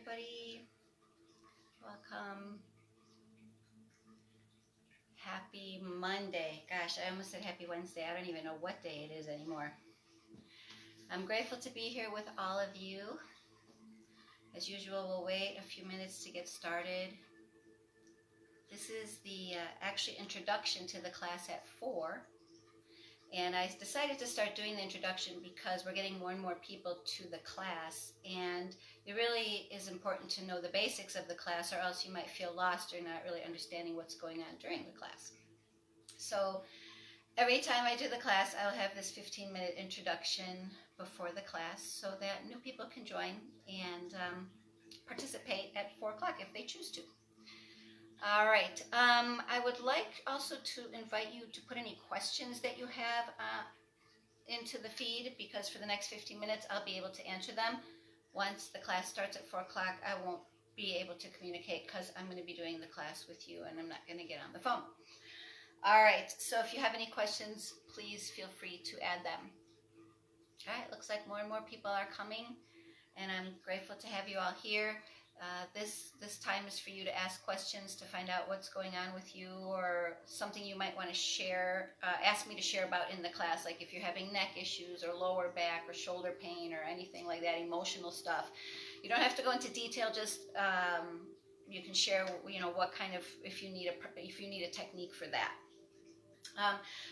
everybody. Welcome. Happy Monday. Gosh, I almost said happy Wednesday. I don't even know what day it is anymore. I'm grateful to be here with all of you. As usual, we'll wait a few minutes to get started. This is the actually introduction to the class at 4. And I decided to start doing the introduction because we're getting more and more people to the class, and it really is important to know the basics of the class, or else you might feel lost or not really understanding what's going on during the class. So every time I do the class, I'll have this 15-minute introduction before the class so that new people can join and participate at 4 o'clock if they choose to. All right. I would like also to invite you to put any questions that you have into the feed, because for the next 15 minutes I'll be able to answer them. Once the class starts at 4 o'clock, I won't be able to communicate because I'm going to be doing the class with you and I'm not going to get on the phone. All right. So if you have any questions, please feel free to add them. All right. Looks like more and more people are coming, and I'm grateful to have you all here. This time is for you to ask questions, to find out what's going on with you, or something you might want to share, ask me to share about in the class, like if you're having neck issues or lower back or shoulder pain or anything like that, emotional stuff. You don't have to go into detail, just you can share, what kind of, if you need a technique for that.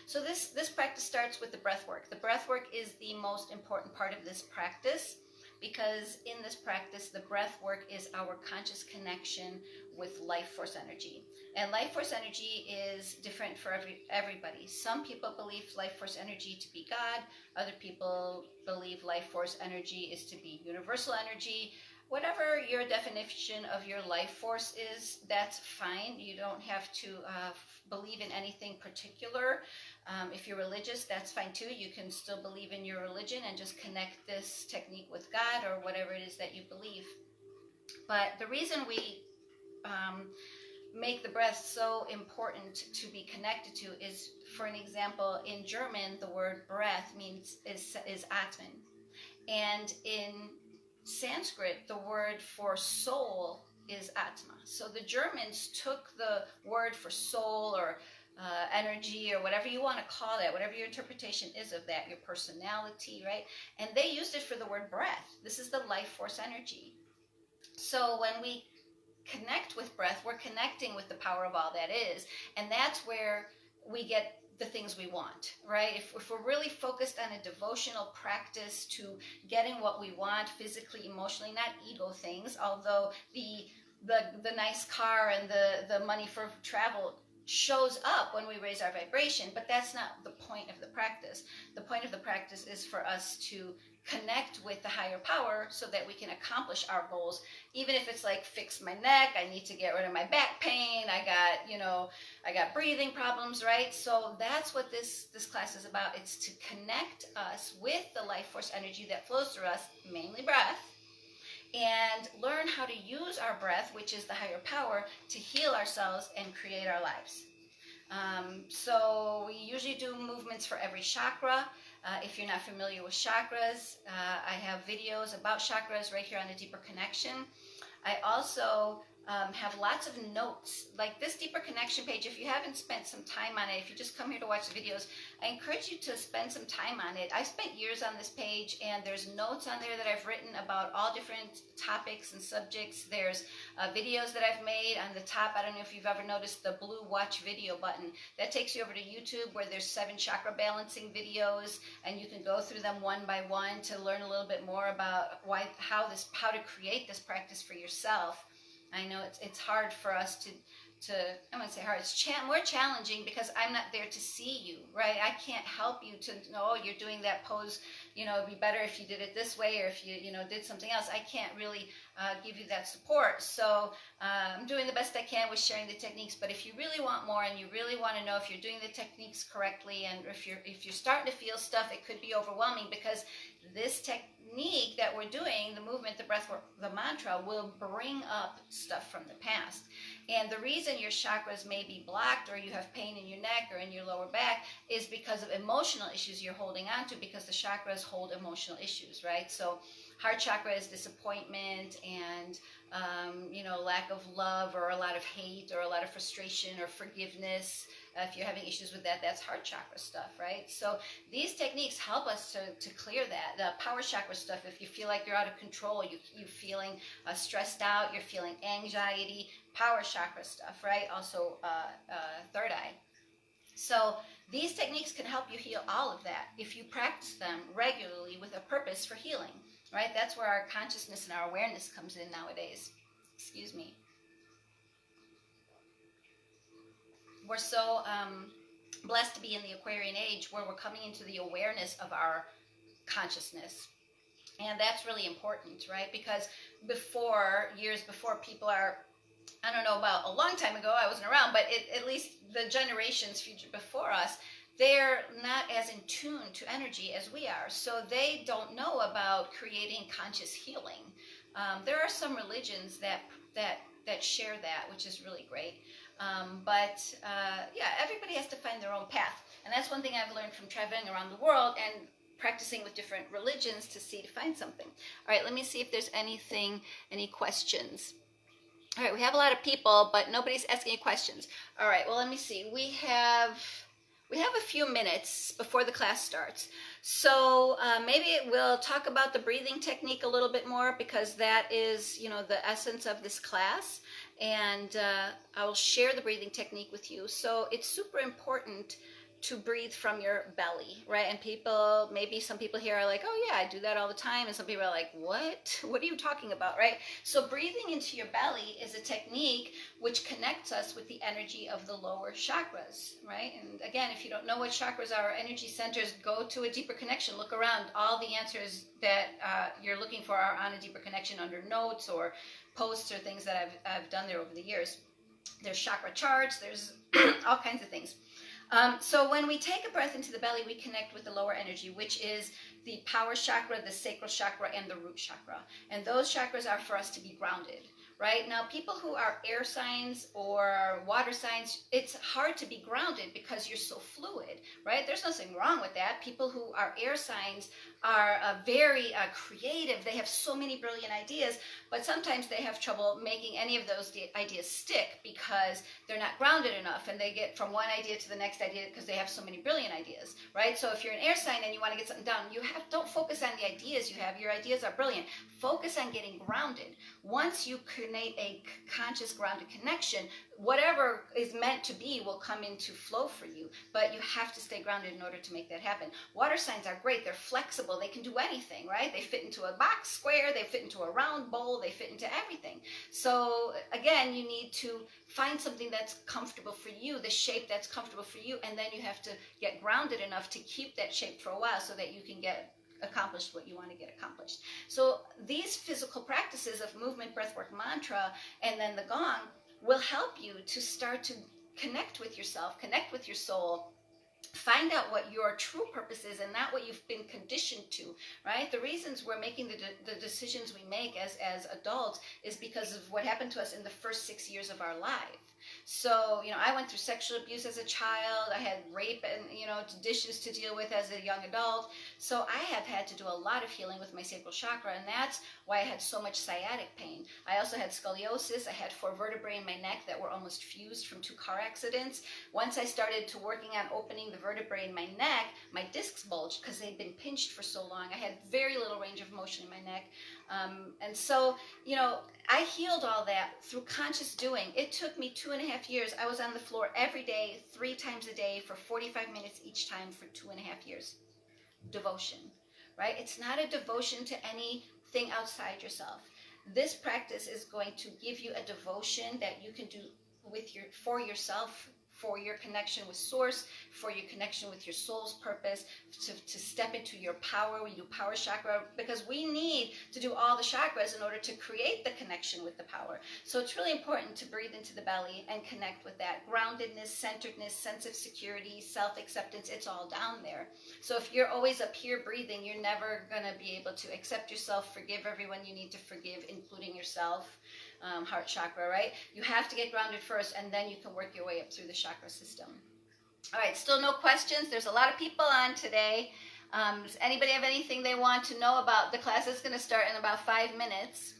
So this practice starts with the breath work. The breath work is the most important part of this practice, because in this practice, the breath work is our conscious connection with life force energy. And life force energy is different for everybody. Some people believe life force energy to be God. Other people believe life force energy is to be universal energy. Whatever your definition of your life force is, that's fine. You don't have to believe in anything particular. If you're religious, that's fine too. You can still believe in your religion and just connect this technique with God or whatever it is that you believe. But the reason we make the breath so important to be connected to is, for an example, in German, the word breath is Atmen. And in Sanskrit, the word for soul is Atma. So the Germans took the word for soul or energy, or whatever you want to call it, whatever your interpretation is of that, your personality, right? And they used it for the word breath. This is the life force energy. So when we connect with breath, we're connecting with the power of all that is, and that's where we get the things we want, right? If we're really focused on a devotional practice to getting what we want physically, emotionally, not ego things, although the nice car and the money for travel shows up when we raise our vibration, but that's not the point of the practice. The point of the practice is for us to connect with the higher power so that we can accomplish our goals, even if it's like fix my neck, I need to get rid of my back pain, I got breathing problems, right? So that's what this class is about. It's to connect us with the life force energy that flows through us, mainly breath, and learn how to use our breath, which is the higher power, to heal ourselves and create our lives. So we usually do movements for every chakra. If you're not familiar with chakras, I have videos about chakras right here on the Deeper Connection. I also have lots of notes, like this Deeper Connection page. If you haven't spent some time on it, if you just come here to watch the videos, I encourage you to spend some time on it. I spent years on this page, and there's notes on there that I've written about all different topics and subjects. There's videos that I've made on the top. I don't know if you've ever noticed the blue watch video button. That takes you over to YouTube, where there's 7 chakra balancing videos, and you can go through them one by one to learn a little bit more about how to create this practice for yourself. I know it's hard for us to I wouldn't say hard, it's more challenging because I'm not there to see you, right? I can't help you to know, you're doing that pose, it'd be better if you did it this way, or if you did something else. I can't really give you that support. So I'm doing the best I can with sharing the techniques, but if you really want more and you really want to know if you're doing the techniques correctly, and if you're starting to feel stuff, it could be overwhelming, because this technique that we're doing, the movement, the breath work, the mantra, will bring up stuff from the past. And the reason reason your chakras may be blocked or you have pain in your neck or in your lower back is because of emotional issues you're holding on to, because the chakras hold emotional issues, right? So heart chakra is disappointment and lack of love or a lot of hate or a lot of frustration or forgiveness. If you're having issues with that, that's heart chakra stuff, right? So these techniques help us to clear that. The power chakra stuff, if you feel like you're out of control, you're feeling stressed out, you're feeling anxiety, power chakra stuff, right? Also third eye. So these techniques can help you heal all of that if you practice them regularly with a purpose for healing, right? That's where our consciousness and our awareness comes in nowadays. Excuse me. We're so blessed to be in the Aquarian age where we're coming into the awareness of our consciousness. And that's really important, right? Because years before, people are, I don't know about a long time ago, I wasn't around, but at least the generations future before us, they're not as in tune to energy as we are. So they don't know about creating conscious healing. There are some religions that share that, which is really great. Everybody has to find their own path. And that's one thing I've learned from traveling around the world and practicing with different religions to find something. All right, let me see if there's any questions. All right, we have a lot of people, but nobody's asking any questions. All right, well, let me see. We have a few minutes before the class starts. So maybe we'll talk about the breathing technique a little bit more, because that is, the essence of this class. And I will share the breathing technique with you. So it's super important to breathe from your belly, right? And maybe some people here are like, oh yeah, I do that all the time. And some people are like, what are you talking about, right? So breathing into your belly is a technique which connects us with the energy of the lower chakras, right? And again, if you don't know what chakras are or energy centers, go to a deeper connection, look around. All the answers that you're looking for are on a deeper connection under notes or posts or things that I've done there over the years. There's chakra charts, there's all kinds of things. So when we take a breath into the belly, we connect with the lower energy, which is the power chakra, the sacral chakra, and the root chakra. And those chakras are for us to be grounded, right? Now, people who are air signs or water signs, it's hard to be grounded because you're so fluid, right? There's nothing wrong with that. People who are air signs are very creative. They have so many brilliant ideas, but sometimes they have trouble making any of those ideas stick because they're not grounded enough, and they get from one idea to the next idea because they have so many brilliant ideas, right? So if you're an air sign and you want to get something done, don't focus on the ideas you have. Your ideas are brilliant. Focus on getting grounded. Once you create a conscious grounded connection, whatever is meant to be will come into flow for you, but you have to stay grounded in order to make that happen. Water signs are great. They're flexible. They can do anything, right? They fit into a box square. They fit into a round bowl. They fit into everything. So again, you need to find something that's comfortable for you, the shape that's comfortable for you, and then you have to get grounded enough to keep that shape for a while so that you can get accomplished what you want to get accomplished. So these physical practices of movement, breathwork, mantra, and then the gong will help you to start to connect with yourself, connect with your soul, find out what your true purpose is and not what you've been conditioned to, right? The reasons we're making the decisions we make as adults is because of what happened to us in the first 6 years of our life. So, I went through sexual abuse as a child. I had rape and, dishes to deal with as a young adult. So I have had to do a lot of healing with my sacral chakra, and that's why I had so much sciatic pain. I also had scoliosis. I had 4 vertebrae in my neck that were almost fused from 2 car accidents. Once I started to working on opening the vertebrae in my neck, my discs bulged because they'd been pinched for so long. I had very little range of motion in my neck. And so, I healed all that through conscious doing. It took me 2.5 years. I was on the floor every day, 3 times a day for 45 minutes each time for 2.5 years. Devotion, right? It's not a devotion to anything outside yourself. This practice is going to give you a devotion that you can do for yourself, for your connection with source, for your connection with your soul's purpose, to step into your power. We do power chakra because we need to do all the chakras in order to create the connection with the power. So it's really important to breathe into the belly and connect with that groundedness, centeredness, sense of security, self-acceptance. It's all down there. So if you're always up here breathing, you're never going to be able to accept yourself, forgive everyone you need to forgive, including yourself. heart chakra, right? You have to get grounded first, and then you can work your way up through the chakra system. All right, still no questions. There's a lot of people on today. Does anybody have anything they want to know about? The class is going to start in about 5 minutes.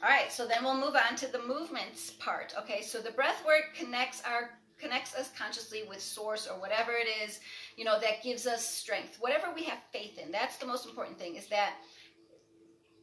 All right, so then we'll move on to the movements part. Okay, so the breath work connects us consciously with source or whatever it is, that gives us strength. Whatever we have faith in, that's the most important thing, is that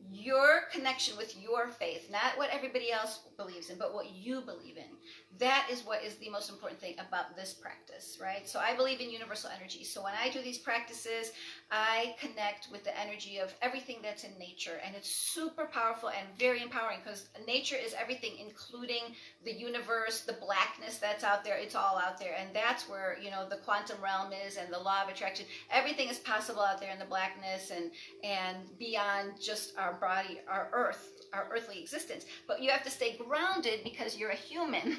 your connection with your faith, not what everybody else believes in, but what you believe in. That is what is the most important thing about this practice, right? So I believe in universal energy. So when I do these practices, I connect with the energy of everything that's in nature. And it's super powerful and very empowering, because nature is everything, including the universe, the blackness that's out there. It's all out there. And that's where, the quantum realm is, and the law of attraction. Everything is possible out there in the blackness and beyond just our body, our earthly existence. But you have to stay grounded because you're a human.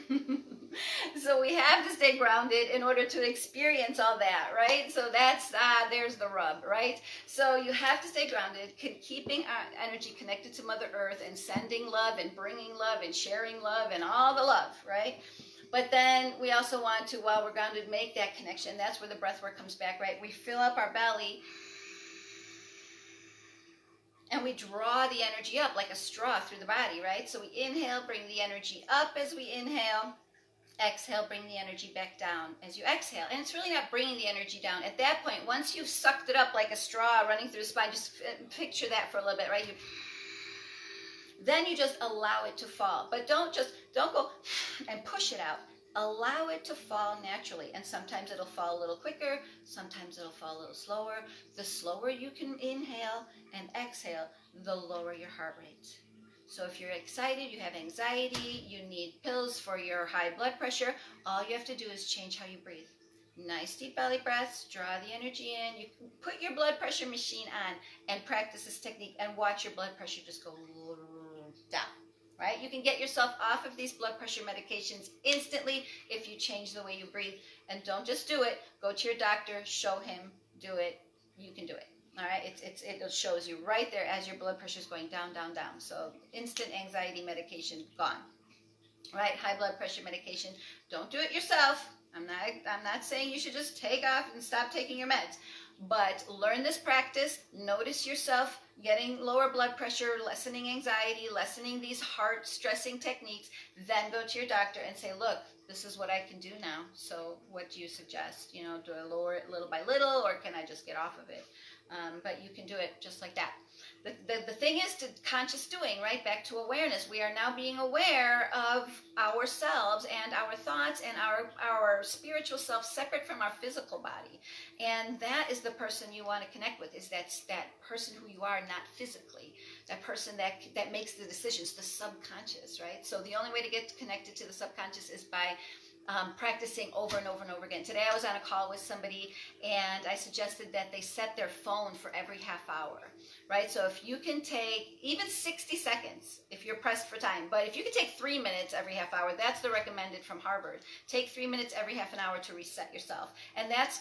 So we have to stay grounded in order to experience all that, right? So that's, there's the rub, right? So you have to stay grounded, keeping our energy connected to Mother Earth, and sending love and bringing love and sharing love and all the love, right? But then we also want to, while we're grounded, make that connection. That's where the breath work comes back, right? We fill up our belly, and we draw the energy up like a straw through the body, right? So we inhale, bring the energy up as we inhale. Exhale, bring the energy back down as you exhale. And it's really not bringing the energy down. At that point, once you've sucked it up like a straw running through the spine, just picture that for a little bit, right? Then you just allow it to fall. But don't go and push it out. Allow it to fall naturally. And sometimes it'll fall a little quicker. Sometimes it'll fall a little slower. The slower you can inhale and exhale, the lower your heart rate. So if you're excited, you have anxiety, you need pills for your high blood pressure, all you have to do is change how you breathe. Nice deep belly breaths, draw the energy in. You can put your blood pressure machine on and practice this technique and watch your blood pressure just go down, right? You can get yourself off of these blood pressure medications instantly if you change the way you breathe. And don't just do it. Go to your doctor, show him, do it. You can do it. All right, it shows you right there as your blood pressure is going down, down, down. So instant anxiety medication gone. All right, high blood pressure medication. Don't do it yourself. I'm not saying you should just take off and stop taking your meds, but learn this practice. Notice yourself getting lower blood pressure, lessening anxiety, lessening these heart stressing techniques. Then go to your doctor and say, look, this is what I can do now. So what do you suggest? Do I lower it little by little, or can I just get off of it? But you can do it just like that. The thing is to conscious doing, right? Back to awareness. We are now being aware of ourselves and our thoughts and our spiritual self separate from our physical body. And that is the person you want to connect with, is that person who you are, not physically. That person that makes the decisions, the subconscious, right? So the only way to get connected to the subconscious is by practicing over and over and over again. Today I was on a call with somebody, and I suggested that they set their phone for every half hour, right? So if you can take even 60 seconds, if you're pressed for time, but if you can take 3 minutes every half hour, that's the recommended from Harvard. Take 3 minutes every half an hour to reset yourself. And that's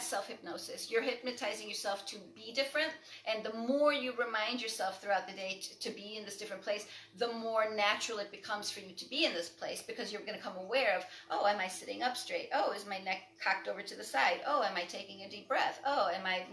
self-hypnosis. You're hypnotizing yourself to be different. And the more you remind yourself throughout the day to be in this different place, the more natural it becomes for you to be in this place, because you're going to become aware of, oh, am I sitting up straight? Oh, is my neck cocked over to the side? Oh, am I taking a deep breath? Oh, am I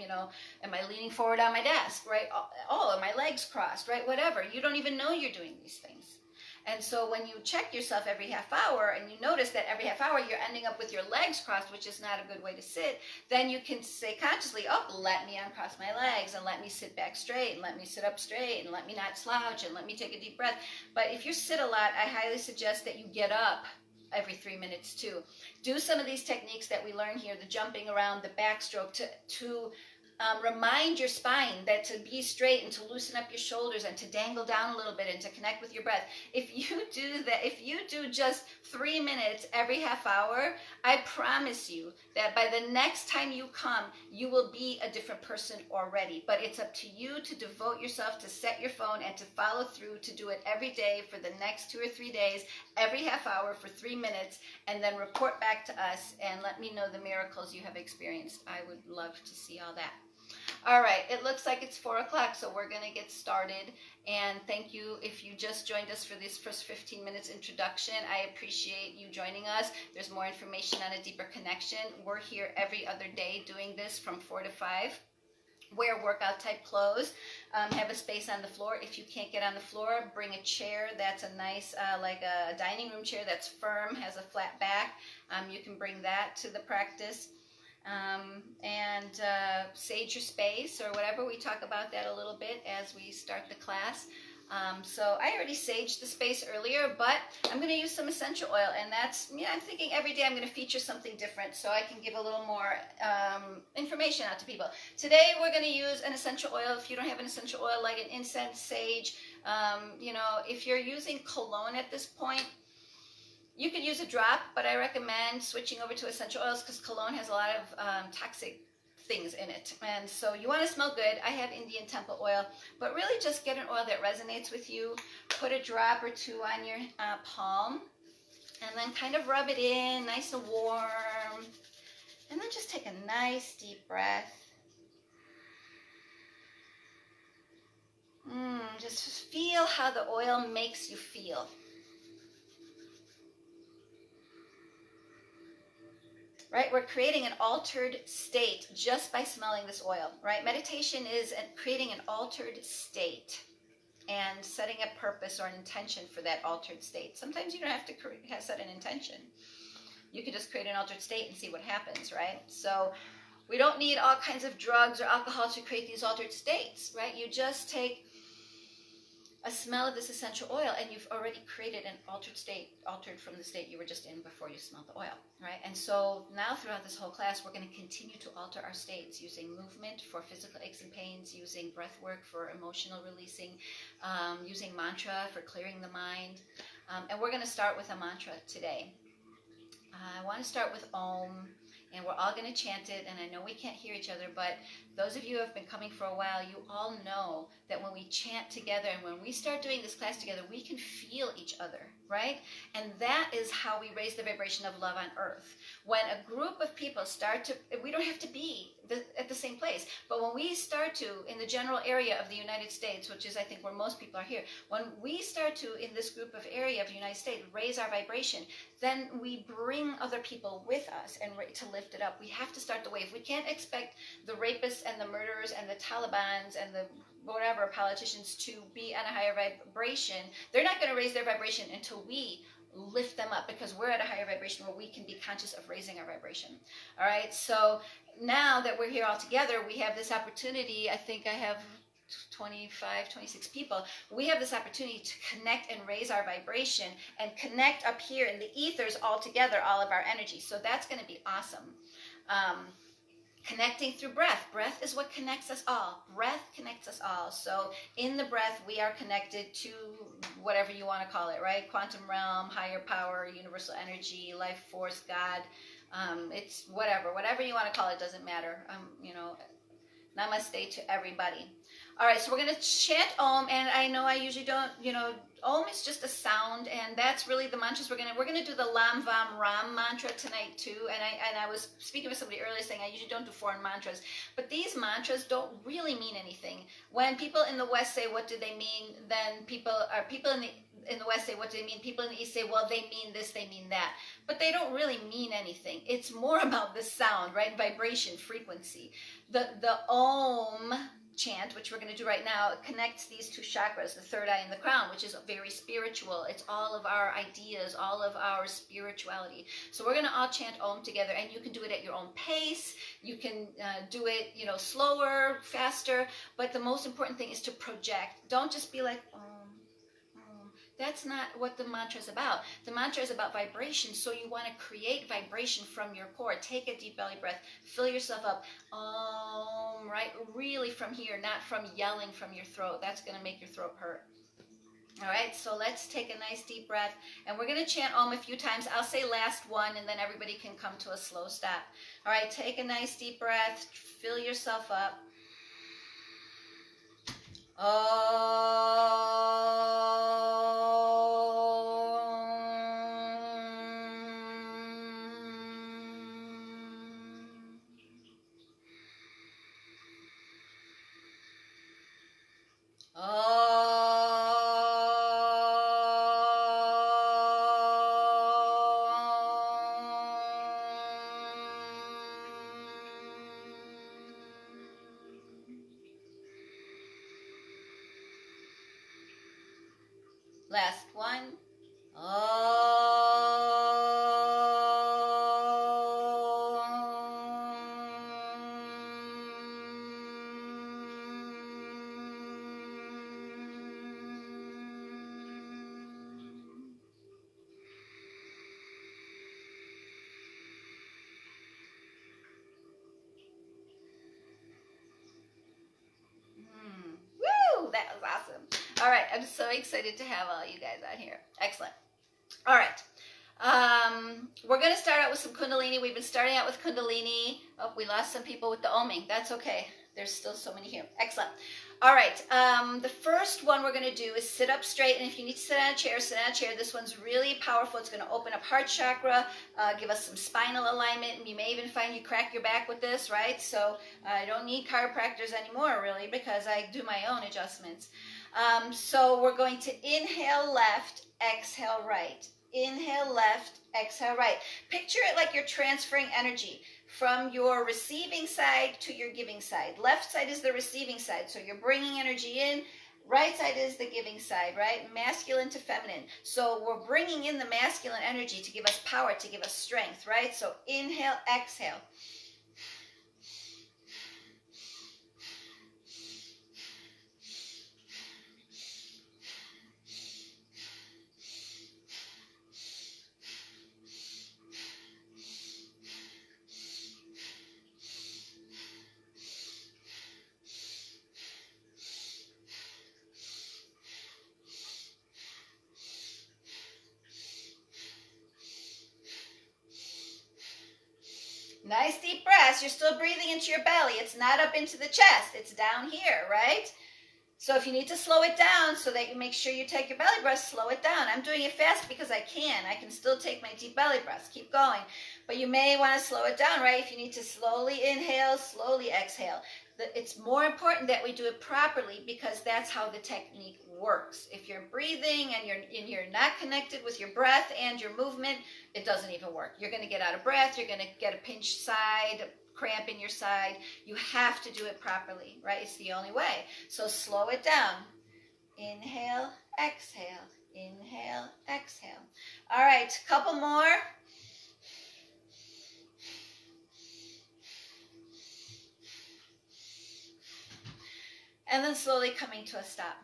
leaning forward on my desk, right? Oh, are my legs crossed, right? Whatever. You don't even know you're doing these things. And so when you check yourself every half hour, and you notice that every half hour you're ending up with your legs crossed, which is not a good way to sit, then you can say consciously, oh, let me uncross my legs, and let me sit back straight, and let me sit up straight, and let me not slouch, and let me take a deep breath. But if you sit a lot, I highly suggest that you get up every 3 minutes too. Do some of these techniques that we learn here, the jumping around, the backstroke, to remind your spine that to be straight and to loosen up your shoulders and to dangle down a little bit and to connect with your breath. If you do that, if you do just 3 minutes every half hour, I promise you that by the next time you come, you will be a different person already. But it's up to you to devote yourself, to set your phone and to follow through, to do it every day for the next 2 or 3 days, every half hour for 3 minutes, and then report back to us and let me know the miracles you have experienced. I would love to see all that. All right, it looks like it's 4 o'clock, so we're going to get started. And thank you if you just joined us for this first 15 minutes introduction. I appreciate you joining us. There's more information on a deeper connection. We're here every other day doing this from 4 to 5. Wear workout type clothes. Have a space on the floor. If you can't get on the floor, bring a chair that's a nice, like a dining room chair that's firm, has a flat back. You can bring that to the practice. And sage your space or whatever. We talk about that a little bit as we start the class. So I already saged the space earlier, but I'm going to use some essential oil, and that's, I'm thinking every day I'm going to feature something different so I can give a little more information out to people. Today we're going to use an essential oil. If you don't have an essential oil like an incense, sage, if you're using cologne at this point, you could use a drop, but I recommend switching over to essential oils because cologne has a lot of toxic things in it. And so you want to smell good. I have Indian temple oil, but really just get an oil that resonates with you. Put a drop or two on your palm and then kind of rub it in nice and warm. And then just take a nice deep breath. Just feel how the oil makes you feel. Right? We're creating an altered state just by smelling this oil, right? Meditation is creating an altered state and setting a purpose or an intention for that altered state. Sometimes you don't have to set an intention. You can just create an altered state and see what happens, right? So we don't need all kinds of drugs or alcohol to create these altered states, right? You just take a smell of this essential oil and you've already created an altered state, altered from the state you were just in before you smelled the oil, right? And so now throughout this whole class, we're going to continue to alter our states using movement for physical aches and pains, using breath work for emotional releasing, using mantra for clearing the mind. And we're going to start with a mantra today. I want to start with Om. And we're all going to chant it, and I know we can't hear each other, but those of you who have been coming for a while, you all know that when we chant together and when we start doing this class together, we can feel each other, right? And that is how we raise the vibration of love on earth. When a group of people start to, we don't have to be at the same place, but when we start to, in the general area of the United States, which is I think where most people are here, when we start to, in this group of area of the United States, raise our vibration, then we bring other people with us and to lift it up. We have to start the wave. We can't expect the rapists and the murderers and the Talibans and the whatever politicians to be on a higher vibration. They're not going to raise their vibration until we lift them up, because we're at a higher vibration where we can be conscious of raising our vibration. All right, so now that we're here all together, we have this opportunity. I think I have 25, 26 people. We have this opportunity to connect and raise our vibration and connect up here in the ethers all together, all of our energy. So that's going to be awesome. Connecting through breath. Breath is what connects us all. Breath connects us all. So in the breath, we are connected to whatever you want to call it, right? Quantum realm, higher power, universal energy, life force, God. It's whatever you want to call it, doesn't matter. Namaste to everybody. All right, so we're going to chant Om, and I know I usually don't, Om is just a sound, and that's really the mantras we're going to do the Lam Vam Ram mantra tonight too. And I was speaking with somebody earlier saying I usually don't do foreign mantras, but these mantras don't really mean anything. When people in the West say what do they mean, then people in the West say what do they mean, people in the East say, well, they mean this, they mean that, but they don't really mean anything. It's more about the sound, right? Vibration, frequency. The Om chant, which we're going to do right now, connects these two chakras, the third eye and the crown, which is very spiritual. It's all of our ideas, all of our spirituality. So we're going to all chant Om together, and you can do it at your own pace. You can do it, slower, faster, but the most important thing is to project. Don't just be like, Om. That's not what the mantra is about. The mantra is about vibration, so you want to create vibration from your core. Take a deep belly breath. Fill yourself up. Right? Really from here, not from yelling from your throat. That's going to make your throat hurt. All right, so let's take a nice deep breath, and we're going to chant Om a few times. I'll say last one, and then everybody can come to a slow stop. All right, take a nice deep breath. Fill yourself up. Last one. Woo! That was awesome. All right, I'm so excited to have all you guys on here. Excellent. All right. We're going to start out with some Kundalini. We've been starting out with Kundalini. Oh, we lost some people with the Oming. That's okay. There's still so many here. Excellent. All right. The first one we're going to do is sit up straight. And if you need to sit on a chair, sit on a chair. This one's really powerful. It's going to open up heart chakra, give us some spinal alignment. And you may even find you crack your back with this, right? So I don't need chiropractors anymore, really, because I do my own adjustments. So we're going to inhale left, exhale right. Inhale left, exhale right. Picture it like you're transferring energy from your receiving side to your giving side. Left side is the receiving side, so you're bringing energy in. Right side is the giving side, right? Masculine to feminine. So we're bringing in the masculine energy to give us power, to give us strength, right? So inhale, exhale. Nice deep breaths. You're still breathing into your belly. It's not up into the chest. It's down here, right? So if you need to slow it down so that you make sure you take your belly breath, slow it down. I'm doing it fast because I can. I can still take my deep belly breaths. Keep going. But you may want to slow it down, right? If you need to slowly inhale, slowly exhale. It's more important that we do it properly because that's how the technique works. If you're breathing and you're not connected with your breath and your movement, it doesn't even work. You're going to get out of breath. You're going to get a pinched side, cramp in your side. You have to do it properly, right? It's the only way. So slow it down. Inhale, exhale. Inhale, exhale. All right, couple more. And then slowly coming to a stop.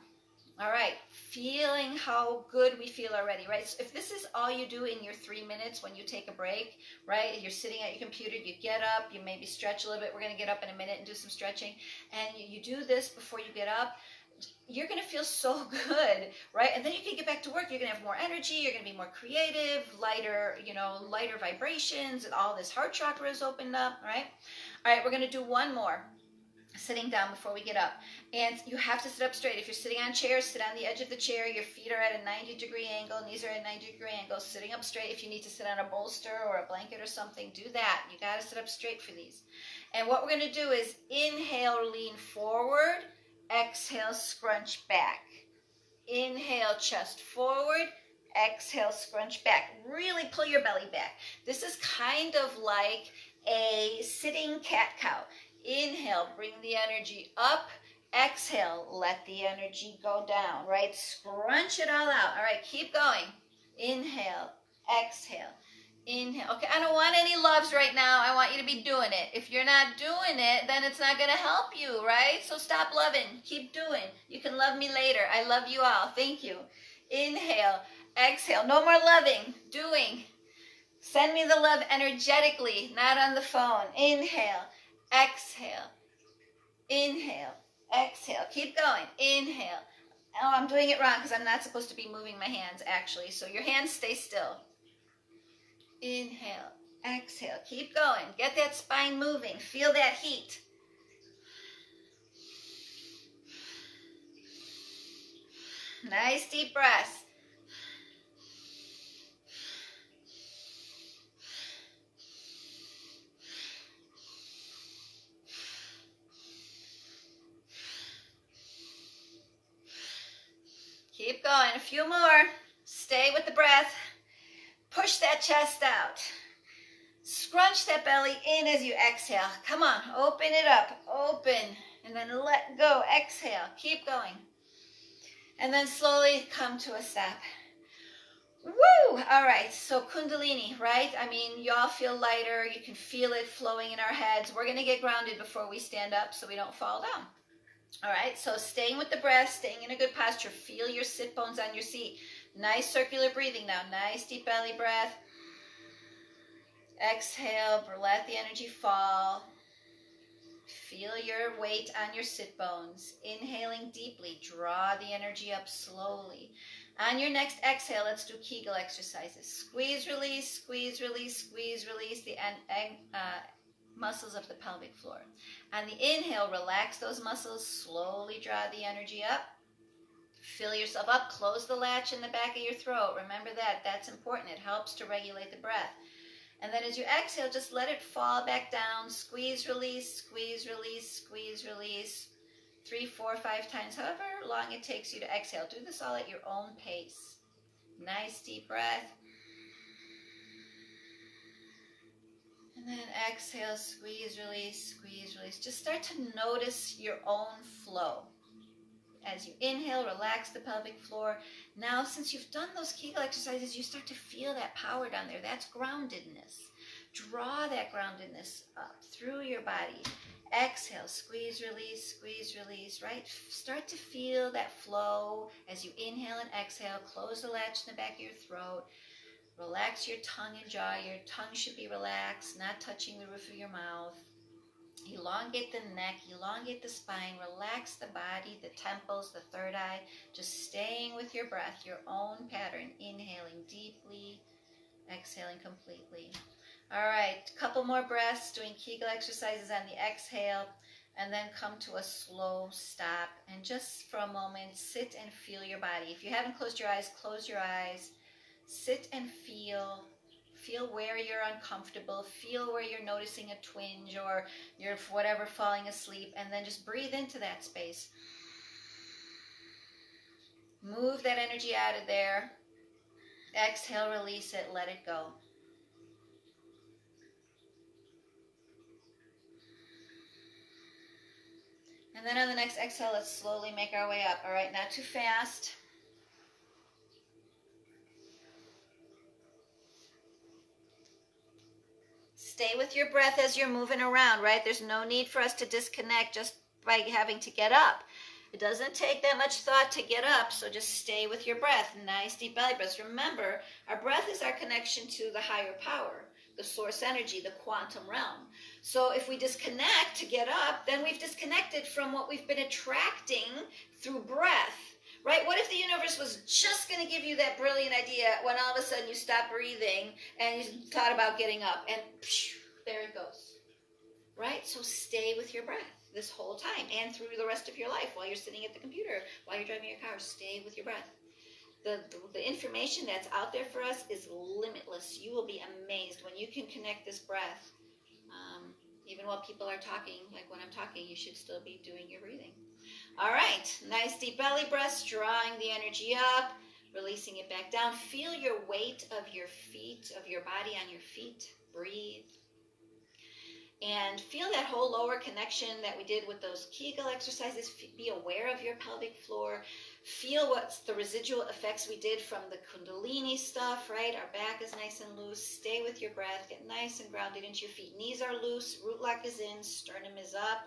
All right, feeling how good we feel already, right? So if this is all you do in your 3 minutes when you take a break, right? You're sitting at your computer, you get up, you maybe stretch a little bit. We're going to get up in a minute and do some stretching. And you do this before you get up. You're going to feel so good, right? And then you can get back to work. You're going to have more energy. You're going to be more creative, lighter vibrations, and all this heart chakra is opened up, right? All right, we're going to do one more. Sitting down before we get up. And you have to sit up straight. If you're sitting on chairs, sit on the edge of the chair. Your feet are at a 90-degree angle. Knees are at a 90-degree angle. Sitting up straight. If you need to sit on a bolster or a blanket or something, do that. You got to sit up straight for these. And what we're going to do is inhale, lean forward. Exhale, scrunch back. Inhale, chest forward. Exhale, scrunch back. Really pull your belly back. This is kind of like a sitting cat-cow. Inhale, bring the energy up. Exhale, let the energy go down, right? Scrunch it all out. All right, keep going. Inhale, exhale, inhale. Okay, I don't want any loves right now. I want you to be doing it. If you're not doing it, then it's not going to help you, right? So stop loving. Keep doing. You can love me later. I love you all. Thank you. Inhale, exhale. No more loving. Doing. Send me the love energetically, not on the phone. Inhale. Exhale, inhale, exhale. Keep going. Inhale. Oh, I'm doing it wrong because I'm not supposed to be moving my hands, actually. So your hands stay still. Inhale, exhale. Keep going. Get that spine moving. Feel that heat. Nice deep breaths. Keep going. A few more. Stay with the breath. Push that chest out. Scrunch that belly in as you exhale. Come on. Open it up. Open. And then let go. Exhale. Keep going. And then slowly come to a stop. Woo! All right, so Kundalini, right? I mean, y'all feel lighter. You can feel it flowing in our heads. We're going to get grounded before we stand up so we don't fall down. All right, so staying with the breath, staying in a good posture. Feel your sit bones on your seat. Nice circular breathing now. Nice deep belly breath. Exhale, let the energy fall. Feel your weight on your sit bones. Inhaling deeply, draw the energy up slowly. On your next exhale, let's do Kegel exercises. Squeeze, release, squeeze, release, squeeze, release the muscles of the pelvic floor. On the inhale, relax those muscles, slowly draw the energy up. Fill yourself up, close the latch in the back of your throat. Remember that, that's important. It helps to regulate the breath. And then as you exhale, just let it fall back down. Squeeze, release, squeeze, release, squeeze, release. 3, 4, 5 times, however long it takes you to exhale. Do this all at your own pace. Nice deep breath. And then exhale, squeeze, release, squeeze, release. Just start to notice your own flow. As you inhale, relax the pelvic floor. Now, since you've done those Kegel exercises, you start to feel that power down there. That's groundedness. Draw that groundedness up through your body. Exhale, squeeze, release, right? Start to feel that flow as you inhale and exhale. Close the latch in the back of your throat. Relax your tongue and jaw. Your tongue should be relaxed, not touching the roof of your mouth. Elongate the neck, elongate the spine, relax the body, the temples, the third eye, just staying with your breath, your own pattern, inhaling deeply, exhaling completely. All right, a couple more breaths, doing Kegel exercises on the exhale, and then come to a slow stop, and just for a moment, sit and feel your body. If you haven't closed your eyes, close your eyes, sit and feel. Feel where you're uncomfortable. Feel where you're noticing a twinge or you're whatever falling asleep, and then just breathe into that space. Move that energy out of there. Exhale, release it, let it go. And then on the next exhale, let's slowly make our way up. All right, not too fast. Stay with your breath as you're moving around, right? There's no need for us to disconnect just by having to get up. It doesn't take that much thought to get up, so just stay with your breath. Nice deep belly breaths. Remember, our breath is our connection to the higher power, the source energy, the quantum realm. So if we disconnect to get up, then we've disconnected from what we've been attracting through breath. Right? What if the universe was just going to give you that brilliant idea when all of a sudden you stop breathing and you thought about getting up and there it goes. Right? So stay with your breath this whole time and through the rest of your life while you're sitting at the computer, while you're driving your car. Stay with your breath. The information that's out there for us is limitless. You will be amazed when you can connect this breath. Even while people are talking, like when I'm talking, you should still be doing your breathing. All right, nice deep belly breaths, drawing the energy up, releasing it back down. Feel your weight of your feet, of your body on your feet. Breathe. And feel that whole lower connection that we did with those Kegel exercises. Be aware of your pelvic floor. Feel what's the residual effects we did from the Kundalini stuff, right? Our back is nice and loose. Stay with your breath. Get nice and grounded into your feet. Knees are loose. Root lock is in. Sternum is up.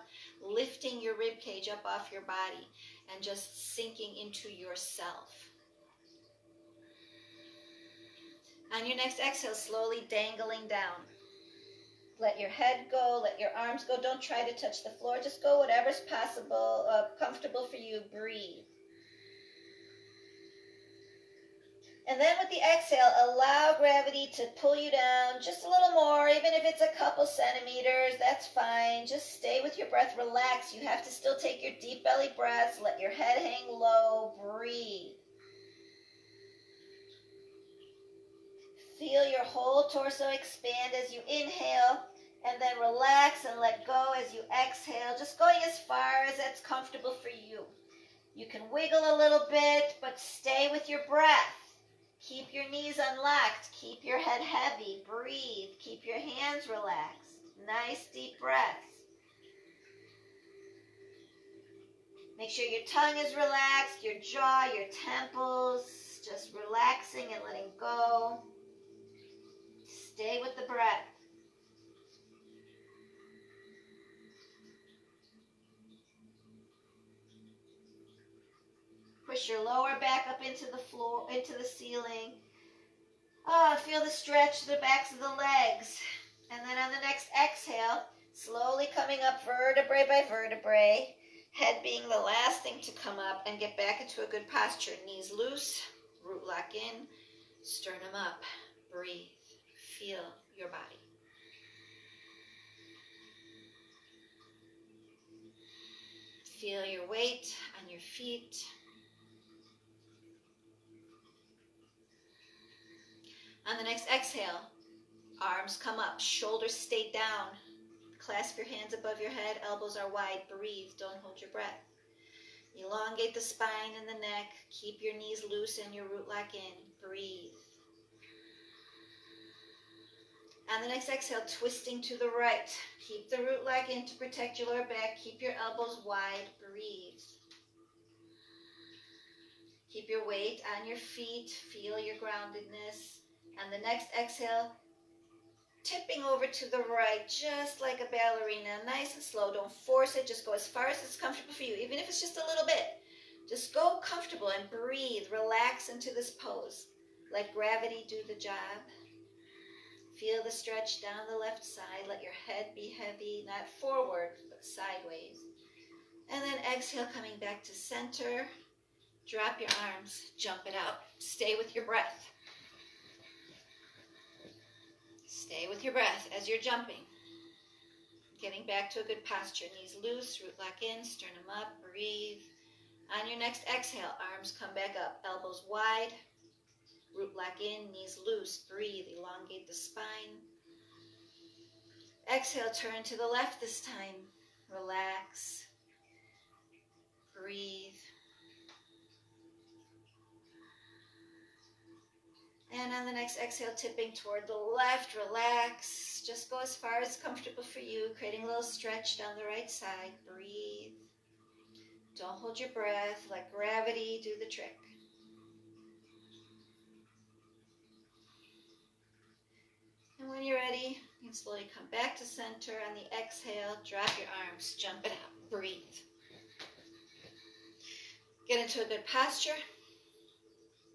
Lifting your rib cage up off your body and just sinking into yourself. On your next exhale, slowly dangling down. Let your head go, let your arms go. Don't try to touch the floor. Just go whatever's possible, comfortable for you. Breathe. And then with the exhale, allow gravity to pull you down just a little more, even if it's a couple centimeters, that's fine. Just stay with your breath, relax. You have to still take your deep belly breaths. Let your head hang low. Breathe. Feel your whole torso expand as you inhale, and then relax and let go as you exhale, just going as far as that's comfortable for you. You can wiggle a little bit, but stay with your breath. Keep your knees unlocked. Keep your head heavy. Breathe. Keep your hands relaxed. Nice deep breaths. Make sure your tongue is relaxed, your jaw, your temples, just relaxing and letting go. Stay with the breath. Push your lower back up into the floor, into the ceiling. Feel the stretch to the backs of the legs. And then on the next exhale, slowly coming up vertebrae by vertebrae, head being the last thing to come up, and get back into a good posture. Knees loose, root lock in, sternum up. Breathe. Feel your body. Feel your weight on your feet. On the next exhale, arms come up, shoulders stay down. Clasp your hands above your head, elbows are wide. Breathe, don't hold your breath. Elongate the spine and the neck. Keep your knees loose and your root lock in. Breathe. On the next exhale, twisting to the right. Keep the root lock in to protect your lower back. Keep your elbows wide. Breathe. Keep your weight on your feet. Feel your groundedness. And the next exhale, tipping over to the right, just like a ballerina, nice and slow. Don't force it. Just go as far as it's comfortable for you, even if it's just a little bit. Just go comfortable and breathe. Relax into this pose. Let gravity do the job. Feel the stretch down the left side. Let your head be heavy, not forward, but sideways. And then exhale, coming back to center. Drop your arms, jump it out. Stay with your breath. Stay with your breath as you're jumping. Getting back to a good posture. Knees loose, root lock in, sternum up, breathe. On your next exhale, arms come back up, elbows wide, root lock in, knees loose, breathe, elongate the spine. Exhale, turn to the left this time. Relax, breathe. And on the next exhale, tipping toward the left, relax. Just go as far as comfortable for you, creating a little stretch down the right side. Breathe. Don't hold your breath. Let gravity do the trick. And when you're ready, you can slowly come back to center. On the exhale, drop your arms, jump it out. Breathe. Get into a good posture.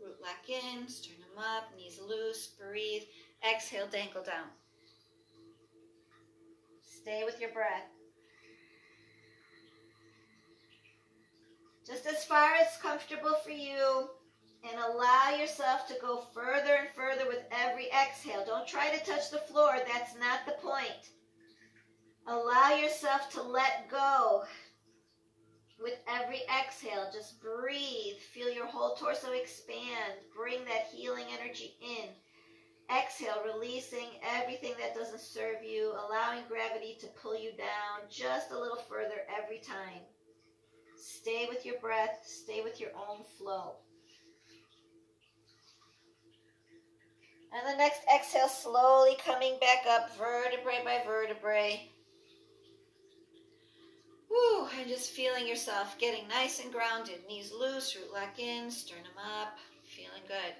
Root lock in, sternum up, knees loose, breathe. Exhale, dangle down. Stay with your breath. Just as far as comfortable for you, and allow yourself to go further and further with every exhale. Don't try to touch the floor. That's not the point. Allow yourself to let go with every exhale. Just breathe. Feel your whole torso expand. Bring that healing energy in. Exhale, releasing everything that doesn't serve you, allowing gravity to pull you down just a little further every time. Stay with your breath. Stay with your own flow. And the next exhale, slowly coming back up, vertebrae by vertebrae. Woo, and just feeling yourself getting nice and grounded. Knees loose, root lock in, sternum up. Feeling good.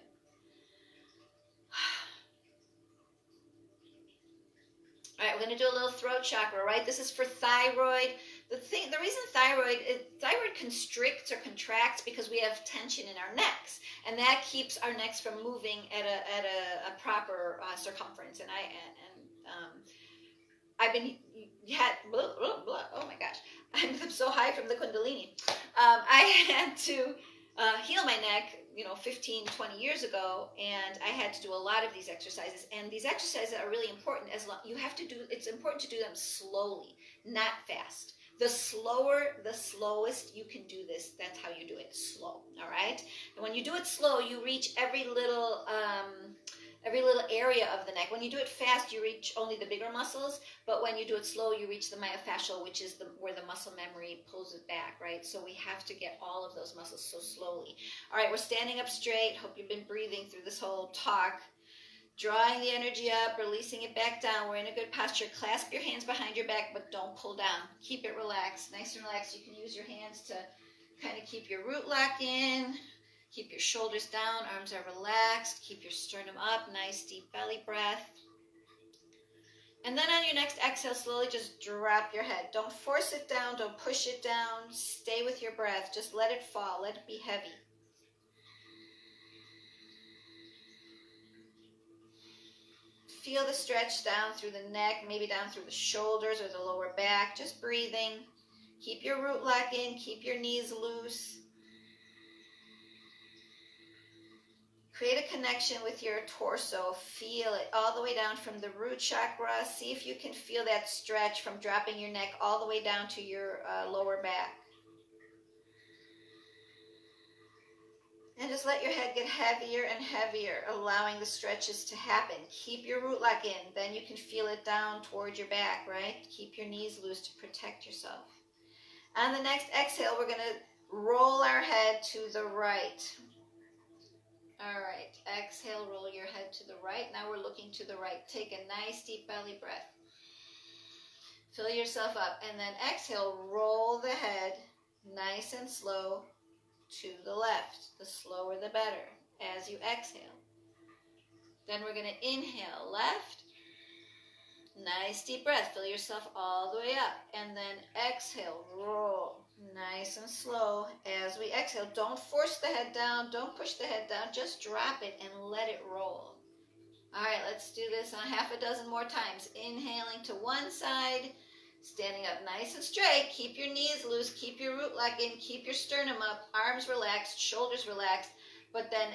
All right, we're going to do a little throat chakra, right? This is for thyroid. The reason thyroid constricts or contracts because we have tension in our necks, and that keeps our necks from moving at a proper circumference. And I've been blah, blah, blah, oh my gosh, I'm so high from the Kundalini. I had to heal my neck, 15, 20 years ago, and I had to do a lot of these exercises. And these exercises are really important. It's important to do them slowly, not fast. The slower, the slowest you can do this, that's how you do it, slow, all right? And when you do it slow, you reach every little area of the neck. When you do it fast, you reach only the bigger muscles, but when you do it slow, you reach the myofascial, which is where the muscle memory pulls it back, right? So we have to get all of those muscles so slowly. All right, we're standing up straight. Hope you've been breathing through this whole talk. Drawing the energy up, releasing it back down. We're in a good posture. Clasp your hands behind your back, but don't pull down. Keep it relaxed, nice and relaxed. You can use your hands to kind of keep your root lock in. Keep your shoulders down, arms are relaxed. Keep your sternum up, nice deep belly breath. And then on your next exhale, slowly just drop your head. Don't force it down, don't push it down. Stay with your breath. Just let it fall, let it be heavy. Feel the stretch down through the neck, maybe down through the shoulders or the lower back. Just breathing. Keep your root lock in, keep your knees loose. Create a connection with your torso. Feel it all the way down from the root chakra. See if you can feel that stretch from dropping your neck all the way down to your lower back. And just let your head get heavier and heavier, allowing the stretches to happen. Keep your root lock in. Then you can feel it down towards your back, right? Keep your knees loose to protect yourself. On the next exhale, we're going to roll our head to the right. All right, exhale, roll your head to the right. Now we're looking to the right. Take a nice deep belly breath. Fill yourself up, and then exhale, roll the head nice and slow to the left. The slower the better as you exhale. Then we're going to inhale left. Nice deep breath. Fill yourself all the way up, and then exhale, roll. Nice and slow as we exhale. Don't force the head down. Don't push the head down. Just drop it and let it roll. All right, let's do this on half a dozen more times. Inhaling to one side, standing up nice and straight. Keep your knees loose. Keep your root lock in. Keep your sternum up. Arms relaxed. Shoulders relaxed. But then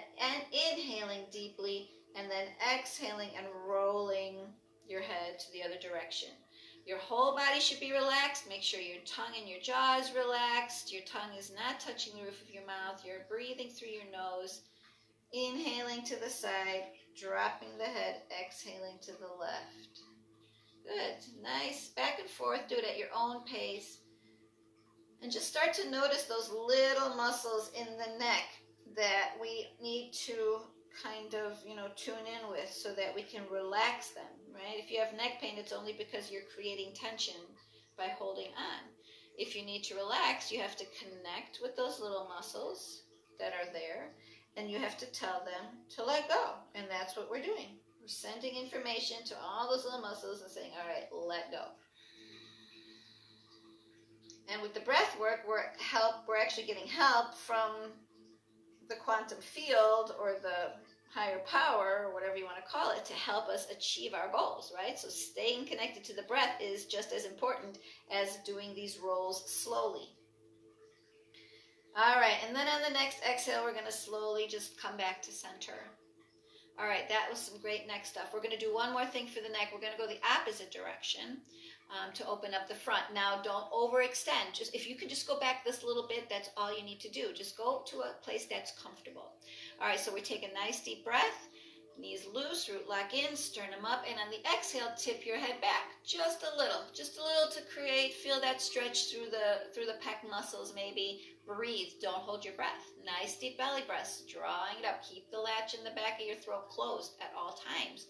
inhaling deeply and then exhaling and rolling your head to the other direction. Your whole body should be relaxed. Make sure your tongue and your jaw is relaxed. Your tongue is not touching the roof of your mouth. You're breathing through your nose. Inhaling to the side, dropping the head, exhaling to the left. Good. Nice. Back and forth. Do it at your own pace. And just start to notice those little muscles in the neck that we need to kind of, tune in with so that we can relax them, right? If you have neck pain, it's only because you're creating tension by holding on. If you need to relax, you have to connect with those little muscles that are there, and you have to tell them to let go. And that's what we're doing. We're sending information to all those little muscles and saying, all right, let go. And with the breath work, we're actually getting help from the quantum field or the higher power, or whatever you want to call it, to help us achieve our goals, right? So staying connected to the breath is just as important as doing these rolls slowly. All right, and then on the next exhale, we're going to slowly just come back to center. All right, that was some great neck stuff. We're going to do one more thing for the neck. We're going to go the opposite direction to open up the front. Now, don't overextend. Just if you can just go back this little bit, that's all you need to do. Just go to a place that's comfortable. All right, so we take a nice deep breath. Knees loose, root lock in, sternum up, and on the exhale, tip your head back just a little to create, feel that stretch through the pec muscles maybe. Breathe, don't hold your breath. Nice deep belly breaths, drawing it up. Keep the latch in the back of your throat closed at all times,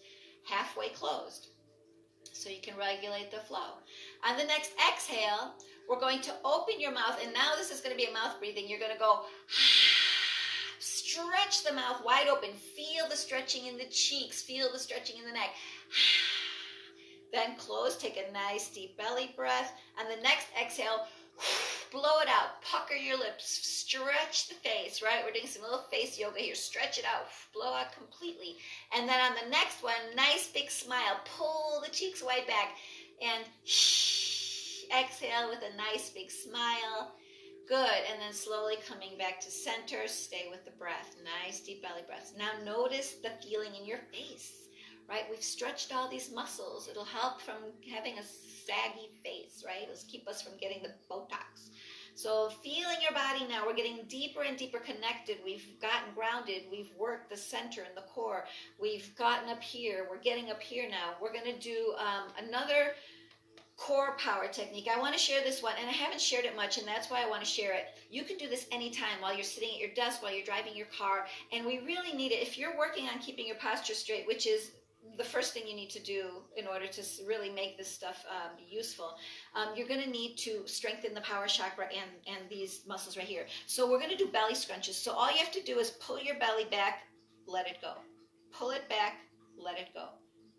halfway closed, so you can regulate the flow. On the next exhale, we're going to open your mouth, and now this is going to be a mouth breathing. You're going to go stretch the mouth wide open. Feel the stretching in the cheeks. Feel the stretching in the neck. Then close. Take a nice deep belly breath. On the next exhale, blow it out. Pucker your lips. Stretch the face, right? We're doing some little face yoga here. Stretch it out. Blow out completely. And then on the next one, nice big smile. Pull the cheeks wide back. And exhale with a nice big smile. Good, and then slowly coming back to center, stay with the breath. Nice deep belly breaths. Now notice the feeling in your face, right? We've stretched all these muscles. It'll help from having a saggy face, right? It'll keep us from getting the Botox. So feeling your body now, we're getting deeper and deeper connected. We've gotten grounded. We've worked the center and the core. We've gotten up here. We're getting up here now. We're going to do another core power technique. I want to share this one, and I haven't shared it much, and that's why I want to share it. You can do this anytime while you're sitting at your desk, while you're driving your car, and we really need it. If you're working on keeping your posture straight, which is the first thing you need to do in order to really make this stuff useful. You're going to need to strengthen the power chakra and these muscles right here. So we're going to do belly scrunches. So all you have to do is pull your belly back, let it go. Pull it back, let it go.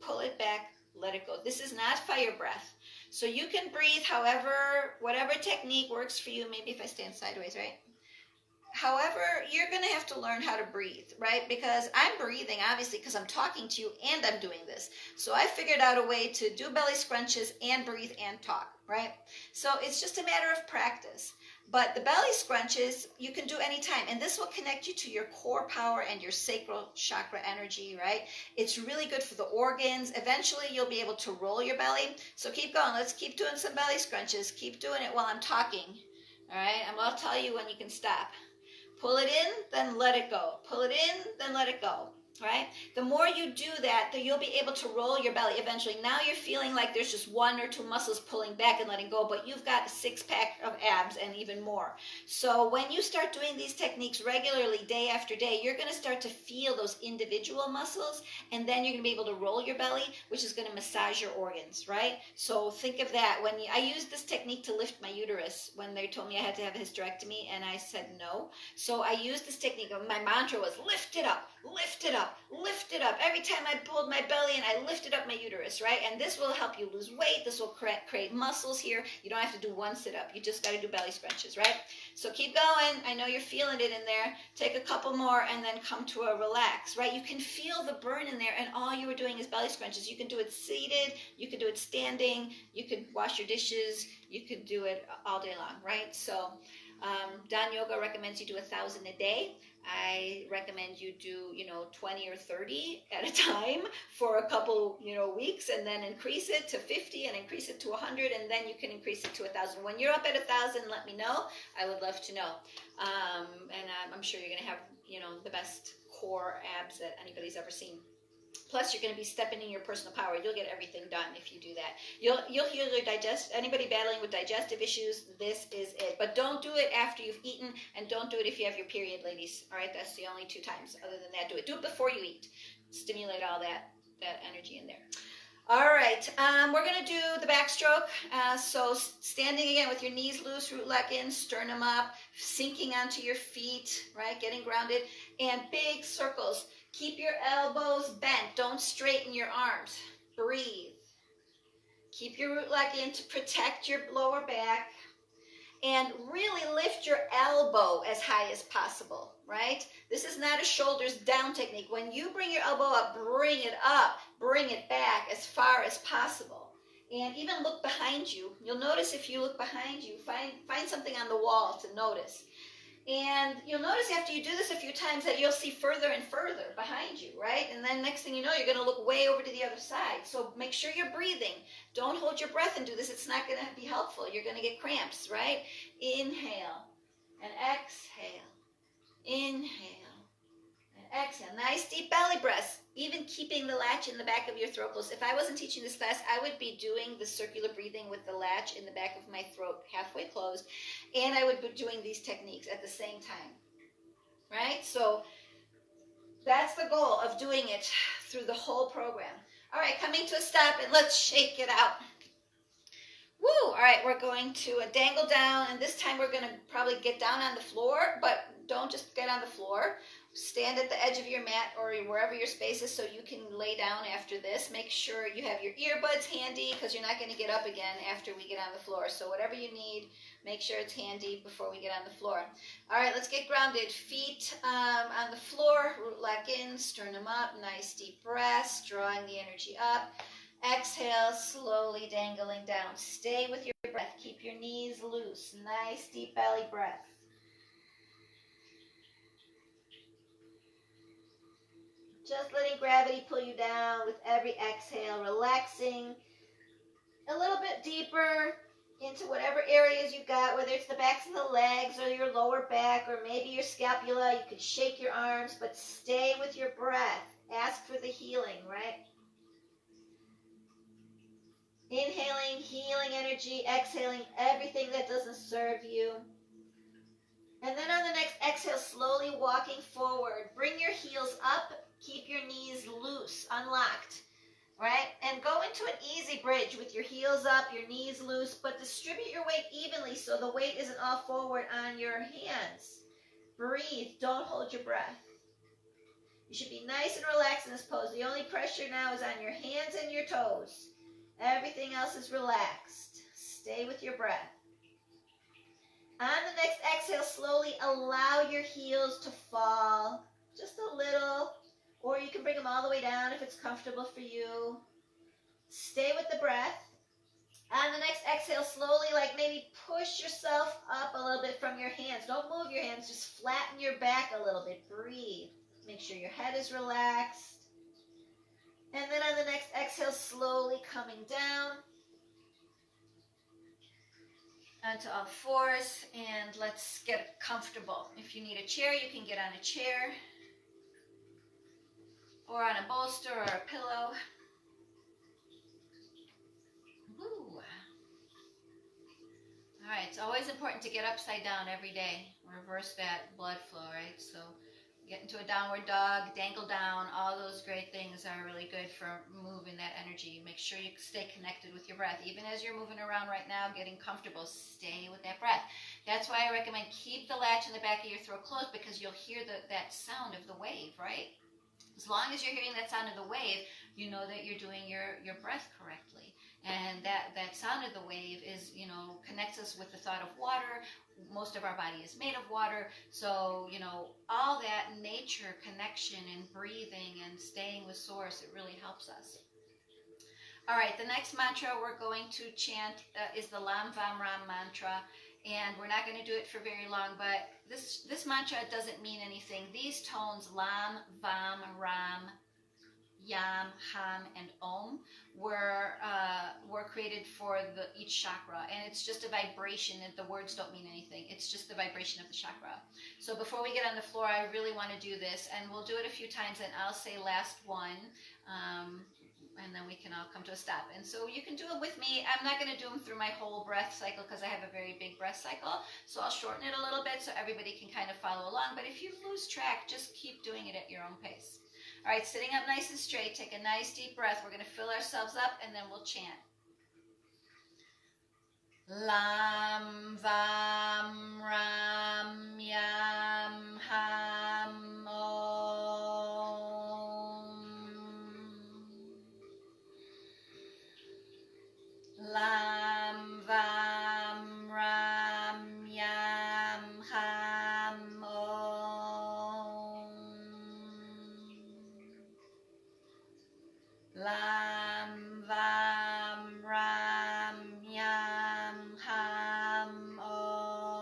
Pull it back, let it go. This is not fire breath. So you can breathe however, whatever technique works for you. Maybe if I stand sideways, right? However, you're going to have to learn how to breathe, right? Because I'm breathing, obviously, because I'm talking to you and I'm doing this. So I figured out a way to do belly scrunches and breathe and talk, right? So it's just a matter of practice. But the belly scrunches, you can do anytime. And this will connect you to your core power and your sacral chakra energy, right? It's really good for the organs. Eventually, you'll be able to roll your belly. So keep going. Let's keep doing some belly scrunches. Keep doing it while I'm talking, all right? And I'll tell you when you can stop. Pull it in, then let it go. Pull it in, then let it go, right? The more you do that, you'll be able to roll your belly eventually. Now you're feeling like there's just one or two muscles pulling back and letting go, but you've got a six-pack of abs and even more. So when you start doing these techniques regularly, day after day, you're going to start to feel those individual muscles, and then you're going to be able to roll your belly, which is going to massage your organs, right? So think of that. I used this technique to lift my uterus when they told me I had to have a hysterectomy, and I said no. So I used this technique. My mantra was lift it up, lift it up, lift it up. Every time I pulled my belly in, I lifted up my uterus, right? And this will help you lose weight. This will create muscles here. You don't have to do one sit-up. You just got to do belly scrunches, right? So keep going. I know you're feeling it in there. Take a couple more and then come to a relax, right? You can feel the burn in there, and all you were doing is belly scrunches. You can do it seated. You could do it standing. You could wash your dishes. You could do it all day long, right? So Don Yoga recommends you do 1,000 a day. I recommend you do, 20 or 30 at a time for a couple, weeks, and then increase it to 50 and increase it to 100, and then you can increase it to 1,000. When you're up at 1,000, let me know. I would love to know. And I'm sure you're going to have, the best core abs that anybody's ever seen. Plus, you're going to be stepping in your personal power. You'll get everything done if you do that. You'll heal your anybody battling with digestive issues, this is it. But don't do it after you've eaten, and don't do it if you have your period, ladies. All right, that's the only 2 times. Other than that, do it. Do it before you eat. Stimulate all that energy in there. All right, we're going to do the backstroke. So standing again with your knees loose, root leg in, sternum up, sinking onto your feet, right, getting grounded, and big circles. Keep your elbows bent. Don't straighten your arms. Breathe. Keep your root leg in to protect your lower back. And really lift your elbow as high as possible, right? This is not a shoulders down technique. When you bring your elbow up, bring it back as far as possible. And even look behind you. You'll notice if you look behind you, find something on the wall to notice. And you'll notice after you do this a few times that you'll see further and further behind you, right? And then next thing you know, you're going to look way over to the other side. So make sure you're breathing. Don't hold your breath and do this. It's not going to be helpful. You're going to get cramps, right? Inhale and exhale. Inhale and exhale. Nice deep belly breaths. Even keeping the latch in the back of your throat closed. If I wasn't teaching this class, I would be doing the circular breathing with the latch in the back of my throat halfway closed, and I would be doing these techniques at the same time, right? So that's the goal of doing it through the whole program. All right, coming to a stop, and let's shake it out. Woo! All right, we're going to dangle down, and this time we're going to probably get down on the floor, but don't just get on the floor. Stand at the edge of your mat or wherever your space is so you can lay down after this. Make sure you have your earbuds handy because you're not going to get up again after we get on the floor. So whatever you need, make sure it's handy before we get on the floor. All right, let's get grounded. Feet on the floor, root leg in, sternum up, nice deep breaths, drawing the energy up. Exhale, slowly dangling down. Stay with your breath. Keep your knees loose. Nice deep belly breath. Just letting gravity pull you down with every exhale, relaxing a little bit deeper into whatever areas you've got, whether it's the backs of the legs or your lower back or maybe your scapula. You could shake your arms, but stay with your breath. Ask for the healing, right? Inhaling, healing energy, exhaling everything that doesn't serve you. And then on the next exhale, slowly walking forward. Bring your heels up. Keep your knees loose, unlocked. right? And go into an easy bridge with your heels up, your knees loose, but distribute your weight evenly so the weight isn't all forward on your hands. Breathe. Don't hold your breath. You should be nice and relaxed in this pose. The only pressure now is on your hands and your toes. Everything else is relaxed. Stay with your breath. On the next exhale, slowly allow your heels to fall just a little, or you can bring them all the way down if it's comfortable for you. Stay with the breath. On the next exhale, slowly, like maybe push yourself up a little bit from your hands. Don't move your hands, just flatten your back a little bit. Breathe. Make sure your head is relaxed. And then on the next exhale, slowly coming down onto all fours, and let's get comfortable. If you need a chair, you can get on a chair or on a bolster or a pillow. Woo. All right, it's always important to get upside down every day. Reverse that blood flow, right? So get into a downward dog, dangle down. All those great things are really good for moving that energy. Make sure you stay connected with your breath. Even as you're moving around right now, getting comfortable, stay with that breath. That's why I recommend keep the latch in the back of your throat closed, because you'll hear that sound of the wave, right? As long as you're hearing that sound of the wave, you know that you're doing your breath correctly. And that sound of the wave is, connects us with the thought of water. Most of our body is made of water. So, all that nature connection and breathing and staying with source, it really helps us. All right, the next mantra we're going to chant is the Lam Vam Ram mantra. And we're not going to do it for very long, but this mantra doesn't mean anything. These tones, Lam, Vam, Ram, Yam, Ham, and Om, were created for each chakra, and it's just a vibration, and the words don't mean anything. It's just the vibration of the chakra. So before we get on the floor, I really want to do this, and we'll do it a few times, and I'll say last one, and then we can all come to a stop. And so you can do it with me. I'm not going to do them through my whole breath cycle because I have a very big breath cycle, so I'll shorten it a little bit so everybody can kind of follow along. But if you lose track, just keep doing it at your own pace. All right, sitting up nice and straight, take a nice deep breath. We're going to fill ourselves up, and then we'll chant. Lam, Vam, Ram, Yam, Ham, Om. Lam, Vam, Ram, Yam, Ham, Om. Lam, Vam, Ram, Yam, Ham, Om.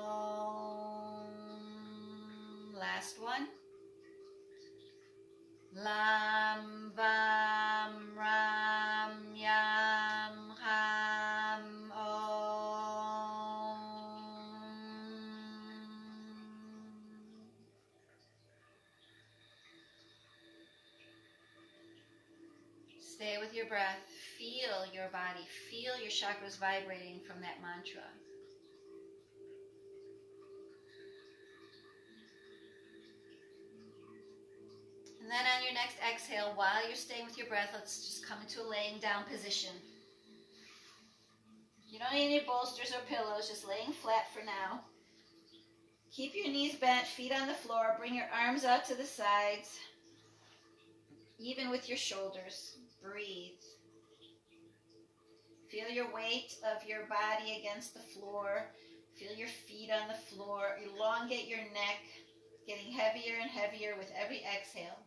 Last one. Lam, Vam, Ram, Yam, Ham, Om. Stay with your breath. Feel your body. Feel your chakras vibrating from that mantra. And then on your next exhale, while you're staying with your breath, let's just come into a laying down position. You don't need any bolsters or pillows, just laying flat for now. Keep your knees bent, feet on the floor. Bring your arms out to the sides, even with your shoulders. Breathe. Feel your weight of your body against the floor. Feel your feet on the floor. Elongate your neck, getting heavier and heavier with every exhale.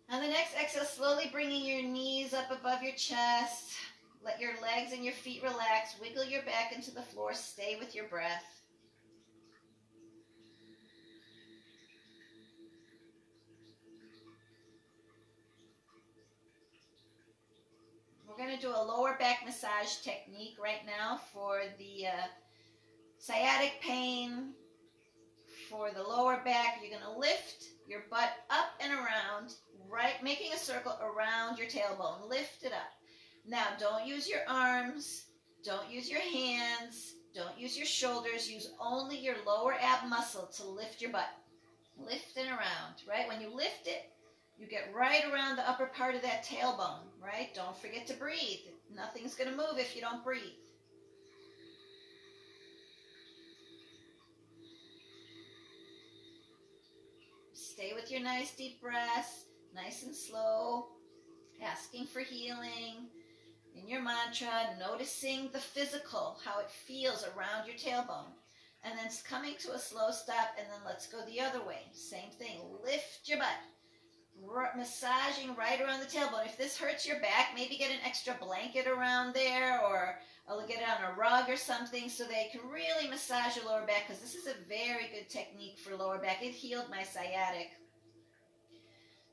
On the next exhale, slowly bringing your knees up above your chest. Let your legs and your feet relax. Wiggle your back into the floor. Stay with your breath. We're going to do a lower back massage technique right now for the sciatic pain, for the lower back. You're going to lift your butt up and around, right, making a circle around your tailbone. Lift it up. Now, don't use your arms, don't use your hands, don't use your shoulders. Use only your lower ab muscle to lift your butt. Lift it around, right? When you lift it, You get right around the upper part of that tailbone, right? Don't forget to breathe. Nothing's going to move if you don't breathe. Stay with your nice deep breaths, nice and slow, asking for healing. In your mantra, noticing the physical, how it feels around your tailbone. And then coming to a slow stop, and then let's go the other way. Same thing. Lift your butt. Massaging right around the tailbone. If this hurts your back, maybe get an extra blanket around there, or get it on a rug or something so that you can really massage your lower back, because this is a very good technique for lower back. It healed my sciatic.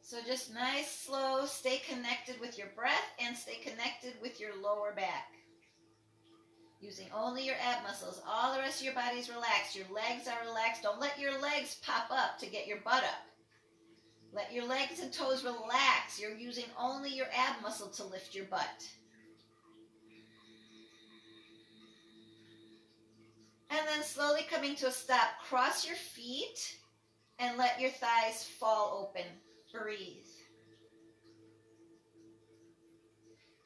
So just nice, slow, stay connected with your breath and stay connected with your lower back. Using only your ab muscles. All the rest of your body is relaxed. Your legs are relaxed. Don't let your legs pop up to get your butt up. Let your legs and toes relax. You're using only your ab muscle to lift your butt. And then slowly coming to a stop. Cross your feet and let your thighs fall open. Breathe.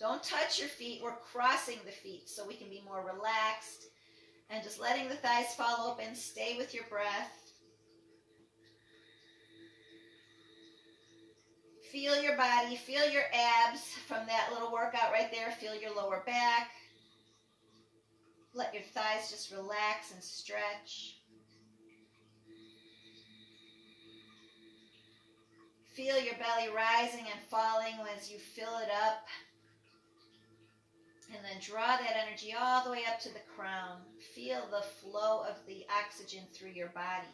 Don't touch your feet. We're crossing the feet so we can be more relaxed. And just letting the thighs fall open. Stay with your breath. Feel your body. Feel your abs from that little workout right there. Feel your lower back. Let your thighs just relax and stretch. Feel your belly rising and falling as you fill it up. And then draw that energy all the way up to the crown. Feel the flow of the oxygen through your body.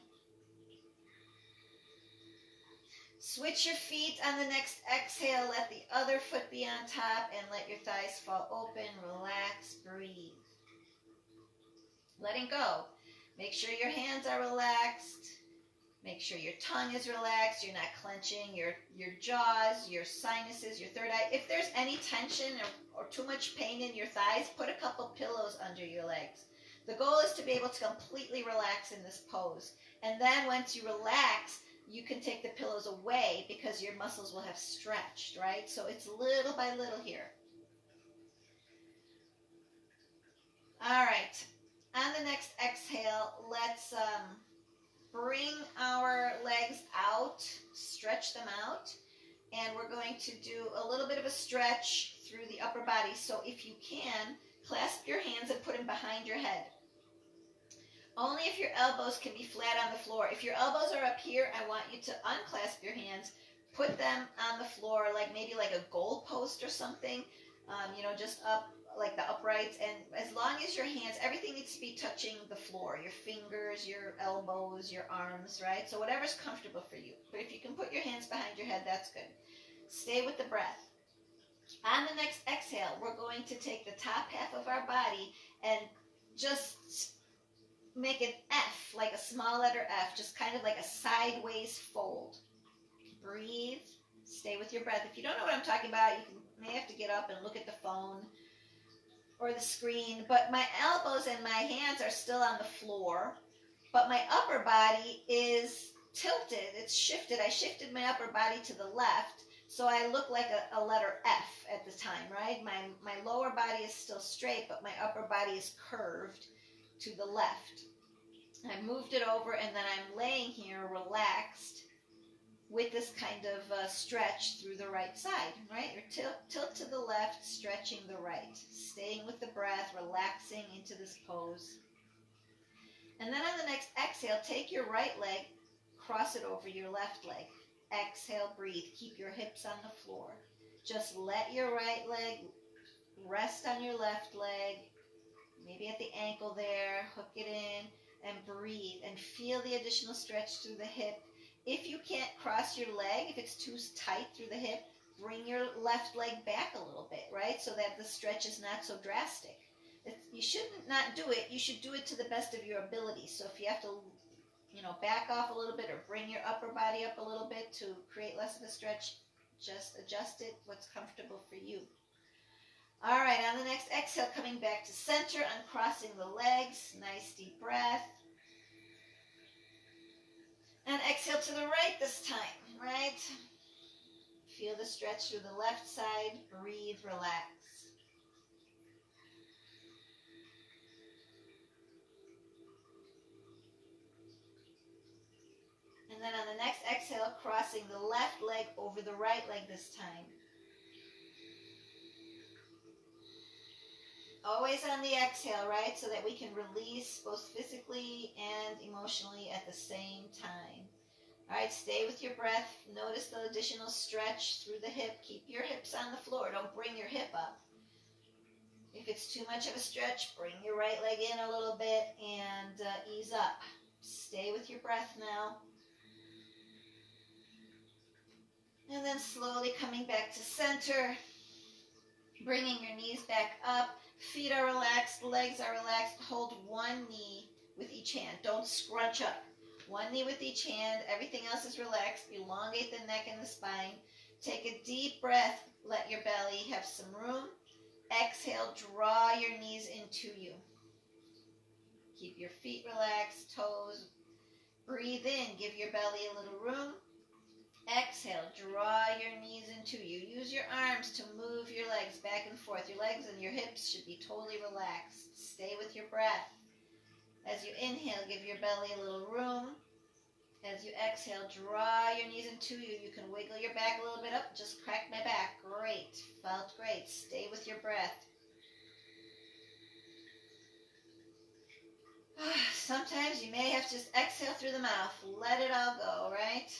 Switch your feet on the next exhale. Let the other foot be on top and let your thighs fall open. Relax, breathe. Letting go. Make sure your hands are relaxed. Make sure your tongue is relaxed. You're not clenching your jaws, your sinuses, your third eye. If there's any tension or too much pain in your thighs, put a couple pillows under your legs. The goal is to be able to completely relax in this pose. And then once you relax, you can take the pillows away because your muscles will have stretched, right? So it's little by little here. All right. On the next exhale, let's bring our legs out, stretch them out, and we're going to do a little bit of a stretch through the upper body. So if you can, clasp your hands and put them behind your head. Only if your elbows can be flat on the floor. If your elbows are up here, I want you to unclasp your hands, put them on the floor, maybe like a goal post or something, just up like the uprights. And as long as your hands, everything needs to be touching the floor, your fingers, your elbows, your arms, right? So whatever's comfortable for you. But if you can put your hands behind your head, that's good. Stay with the breath. On the next exhale, we're going to take the top half of our body and just make an F, like a small letter F, just kind of like a sideways fold. Breathe. Stay with your breath. If you don't know what I'm talking about, may have to get up and look at the phone or the screen. But my elbows and my hands are still on the floor, but my upper body is tilted. It's shifted. I shifted my upper body to the left, so I look like a letter F at the time, right? My lower body is still straight, but my upper body is curved to the left. I moved it over, and then I'm laying here relaxed with this kind of stretch through the right side, right? Or tilt to the left, stretching the right. Staying with the breath, relaxing into this pose. And then on the next exhale, take your right leg, cross it over your left leg. Exhale, breathe. Keep your hips on the floor. Just let your right leg rest on your left leg, maybe at the ankle there, hook it in, and breathe. And feel the additional stretch through the hip. If you can't cross your leg, if it's too tight through the hip, bring your left leg back a little bit, right? So that the stretch is not so drastic. You shouldn't not do it. You should do it to the best of your ability. So if you have to, back off a little bit or bring your upper body up a little bit to create less of a stretch, just adjust it what's comfortable for you. All right, on the next exhale, coming back to center, uncrossing the legs. Nice deep breath. And exhale to the right this time, right? Feel the stretch through the left side. Breathe, relax. And then on the next exhale, crossing the left leg over the right leg this time. Always on the exhale, right? So that we can release both physically and emotionally at the same time. All right, stay with your breath. Notice the additional stretch through the hip. Keep your hips on the floor. Don't bring your hip up. If it's too much of a stretch, bring your right leg in a little bit and ease up. Stay with your breath now. And then slowly coming back to center. Bringing your knees back up. Feet are relaxed. Legs are relaxed. Hold one knee with each hand. Don't scrunch up. One knee with each hand. Everything else is relaxed. Elongate the neck and the spine. Take a deep breath. Let your belly have some room. Exhale. Draw your knees into you. Keep your feet relaxed. Toes. Breathe in. Give your belly a little room. Exhale. Draw your knees into you. Use your arms to move your legs back and forth. Your legs and your hips should be totally relaxed. Stay with your breath. As you inhale, give your belly a little room. As you exhale, draw your knees into you. You can wiggle your back a little bit up. Just crack my back. Great. Felt great. Stay with your breath. Sometimes you may have to just exhale through the mouth. Let it all go, right?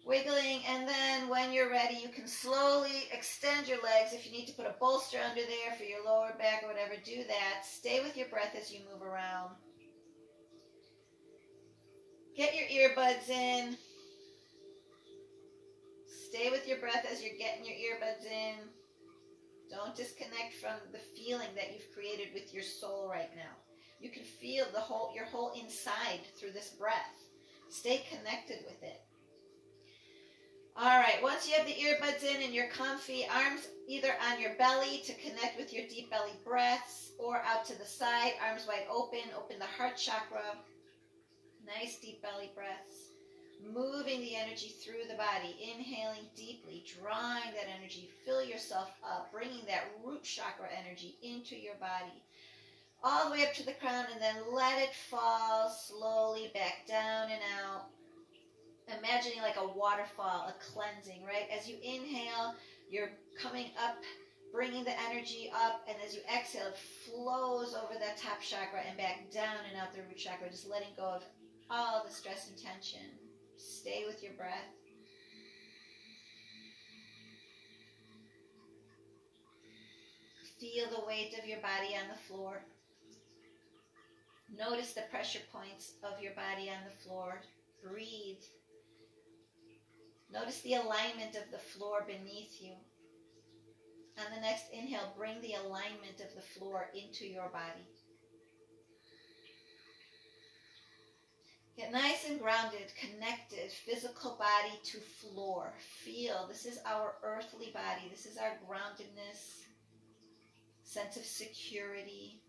Wiggling, and then when you're ready, you can slowly extend your legs. If you need to put a bolster under there for your lower back or whatever, do that. Stay with your breath as you move around. Get your earbuds in. Stay with your breath as you're getting your earbuds in. Don't disconnect from the feeling that you've created with your soul right now. You can feel your whole inside through this breath. Stay connected with it. All right, once you have the earbuds in and you're comfy, arms either on your belly to connect with your deep belly breaths or out to the side, arms wide open, open the heart chakra. Nice deep belly breaths. Moving the energy through the body, inhaling deeply, drawing that energy, fill yourself up, bringing that root chakra energy into your body, all the way up to the crown, and then let it fall slowly back down and out. Imagining like a waterfall, a cleansing, right? As you inhale, you're coming up, bringing the energy up, and as you exhale, it flows over that top chakra and back down and out the root chakra, just letting go of all the stress and tension. Stay with your breath. Feel the weight of your body on the floor. Notice the pressure points of your body on the floor. Breathe. Notice the alignment of the floor beneath you. On the next inhale, bring the alignment of the floor into your body. Get nice and grounded, connected, physical body to floor. Feel, this is our earthly body. This is our groundedness, sense of security.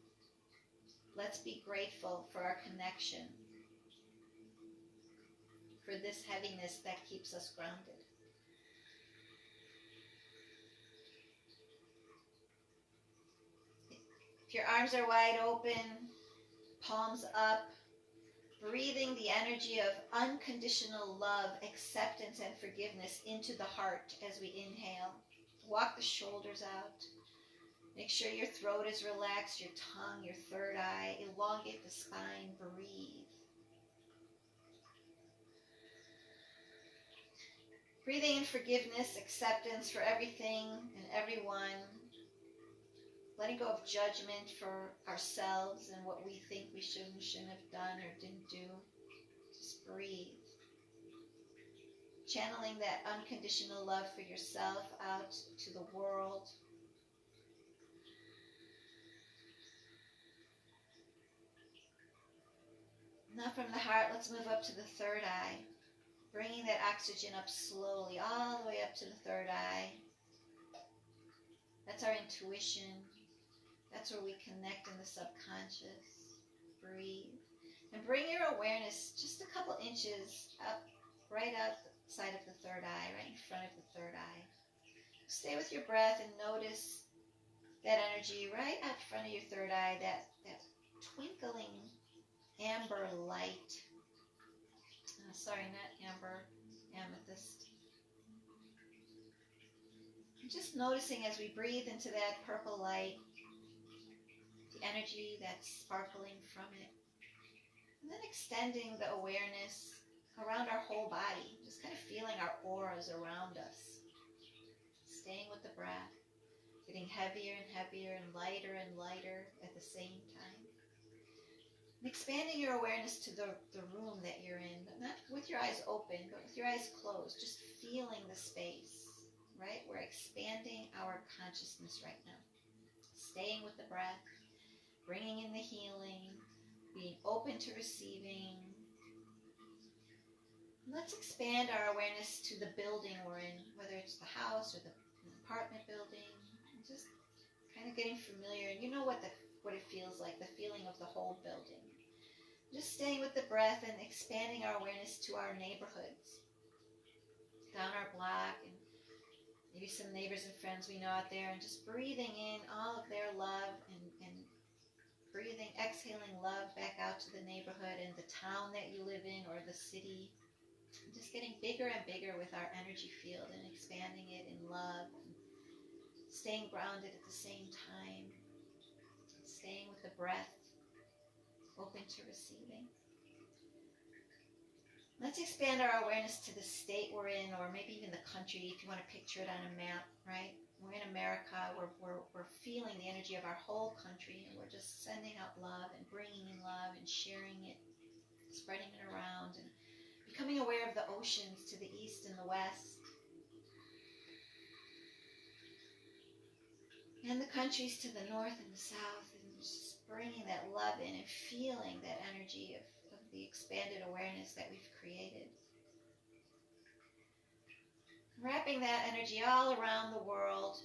Let's be grateful for our connection, for this heaviness that keeps us grounded. If your arms are wide open, palms up, breathing the energy of unconditional love, acceptance, and forgiveness into the heart as we inhale. Walk the shoulders out. Make sure your throat is relaxed, your tongue, your third eye. Elongate the spine. Breathe. Breathing in forgiveness, acceptance for everything and everyone. Letting go of judgment for ourselves and what we think we should and shouldn't have done or didn't do. Just breathe. Channeling that unconditional love for yourself out to the world. Now from the heart, let's move up to the third eye. Bringing that oxygen up slowly, all the way up to the third eye. That's our intuition. That's where we connect in the subconscious. Breathe. And bring your awareness just a couple inches up, right out side of the third eye, right in front of the third eye. Stay with your breath and notice that energy right out front of your third eye, that twinkling amber light. Sorry, not amber, amethyst. Just noticing as we breathe into that purple light, the energy that's sparkling from it. And then extending the awareness around our whole body, just kind of feeling our auras around us. Staying with the breath, getting heavier and heavier and lighter at the same time. And expanding your awareness to the room that you're in, but not with your eyes open, but with your eyes closed, just feeling the space, right? We're expanding our consciousness right now. Staying with the breath, bringing in the healing, being open to receiving. Let's expand our awareness to the building we're in, whether it's the house or the apartment building. Just kind of getting familiar. You know what it feels like, the feeling of the whole building. Just staying with the breath and expanding our awareness to our neighborhoods, down our block, and maybe some neighbors and friends we know out there, and just breathing in all of their love and breathing, exhaling love back out to the neighborhood and the town that you live in or the city. Just getting bigger and bigger with our energy field and expanding it in love, and staying grounded at the same time, staying with the breath, open to receiving. Let's expand our awareness to the state we're in, or maybe even the country, if you want to picture it on a map, right? We're in America, we're feeling the energy of our whole country, and we're just sending out love and bringing in love and sharing it, spreading it around, and becoming aware of the oceans to the east and the west, and the countries to the north and the south, and just bringing that love in and feeling that energy of the expanded awareness that we've created. Wrapping that energy all around the world.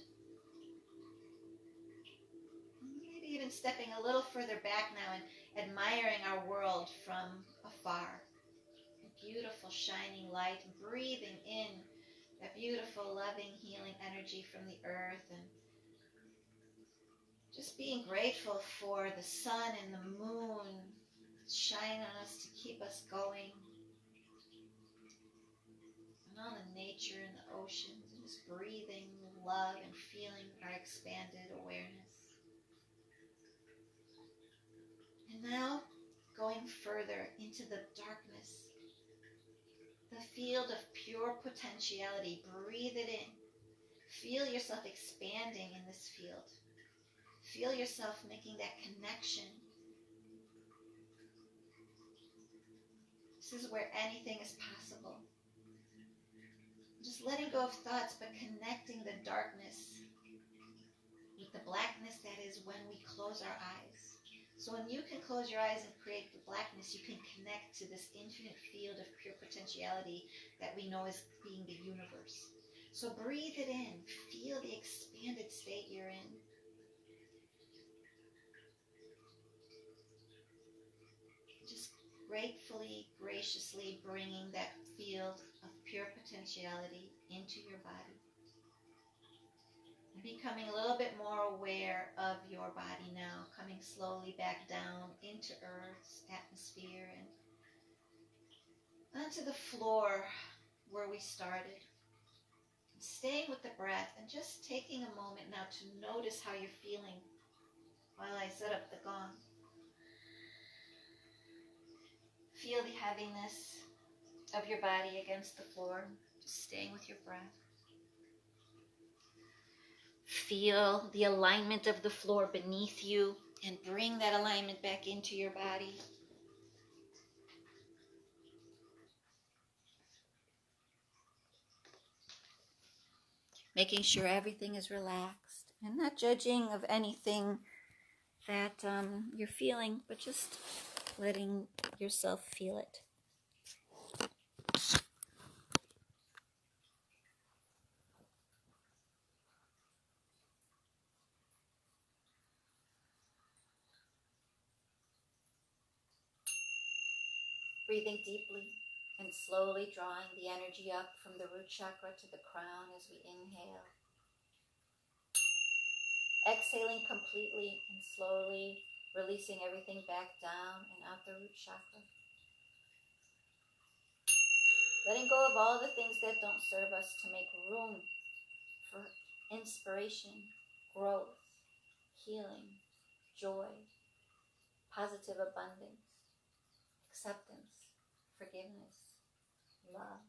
Maybe even stepping a little further back now and admiring our world from afar. A beautiful shining light, and breathing in that beautiful, loving, healing energy from the earth, and just being grateful for the sun and the moon shine on us to keep us going, and all the nature and the oceans, and just breathing love and feeling our expanded awareness. And now going further into the darkness, the field of pure potentiality. Breathe it in. Feel yourself expanding in this field. Feel yourself making that connection. This is where anything is possible. Just letting go of thoughts, but connecting the darkness with the blackness that is when we close our eyes. So when you can close your eyes and create the blackness, you can connect to this infinite field of pure potentiality that we know as being the universe. So breathe it in. Feel the expanded state you're in. Just gratefully, graciously bringing that field of pure potentiality into your body. And becoming a little bit more aware of your body now, coming slowly back down into Earth's atmosphere and onto the floor where we started. And staying with the breath and just taking a moment now to notice how you're feeling while I set up the gong. Feel the heaviness of your body against the floor, just staying with your breath. Feel the alignment of the floor beneath you and bring that alignment back into your body. Making sure everything is relaxed and not judging of anything that you're feeling, but just letting yourself feel it. Breathing deeply. And slowly drawing the energy up from the root chakra to the crown as we inhale. Exhaling completely and slowly releasing everything back down and out the root chakra. Letting go of all the things that don't serve us to make room for inspiration, growth, healing, joy, positive abundance, acceptance, forgiveness, love.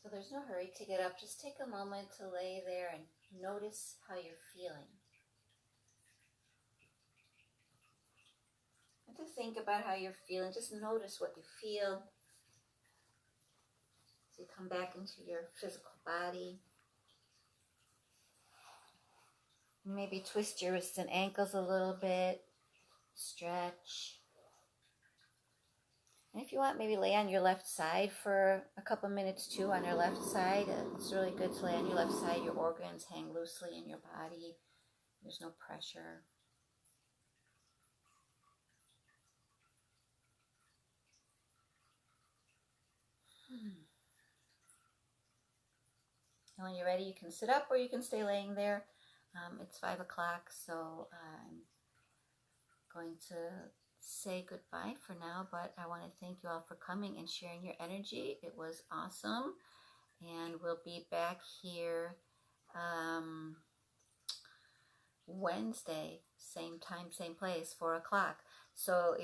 So there's no hurry to get up. Just take a moment to lay there and notice how you're feeling. And to think about how you're feeling. Just notice what you feel. So you come back into your physical body. Maybe twist your wrists and ankles a little bit. Stretch. And if you want, maybe lay on your left side for a couple minutes too, on your left side. It's really good to lay on your left side. Your organs hang loosely in your body. There's no pressure. And when you're ready, you can sit up or you can stay laying there. It's 5 o'clock, so I'm going to say goodbye for now, but I want to thank you all for coming and sharing your energy. It was awesome, and we'll be back here Wednesday, same time, same place, 4 o'clock. So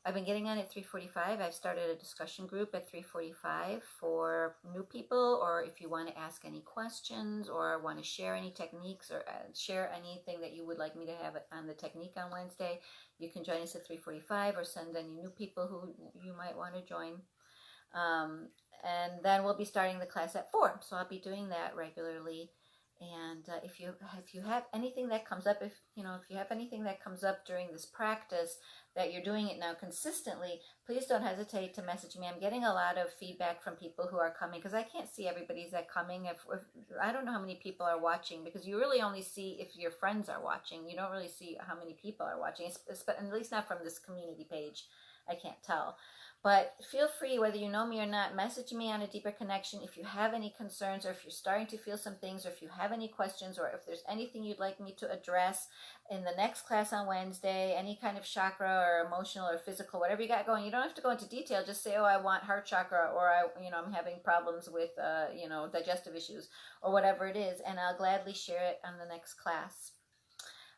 I've been getting on at 3:45. I've started a discussion group at 3:45 for new people, or if you want to ask any questions or want to share any techniques or share anything that you would like me to have on the technique on Wednesday, you can join us at 3:45 or send any new people who you might want to join. And then we'll be starting the class at 4. So I'll be doing that regularly. And if you have anything that comes up, if you have anything that comes up during this practice that you're doing it now consistently, please don't hesitate to message me. I'm getting a lot of feedback from people who are coming, because I can't see everybody's that coming. If I don't know how many people are watching, because you really only see if your friends are watching. You don't really see how many people are watching, at least not from this community page. I can't tell. But feel free, whether you know me or not, message me on A Deeper Connection if you have any concerns, or if you're starting to feel some things, or if you have any questions, or if there's anything you'd like me to address in the next class on Wednesday, any kind of chakra or emotional or physical, whatever you got going. You don't have to go into detail. Just say, oh, I want heart chakra, or I'm having problems with, digestive issues, or whatever it is, and I'll gladly share it on the next class.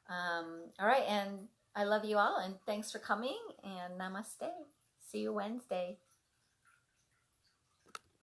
All right, and I love you all, and thanks for coming, and namaste. See you Wednesday.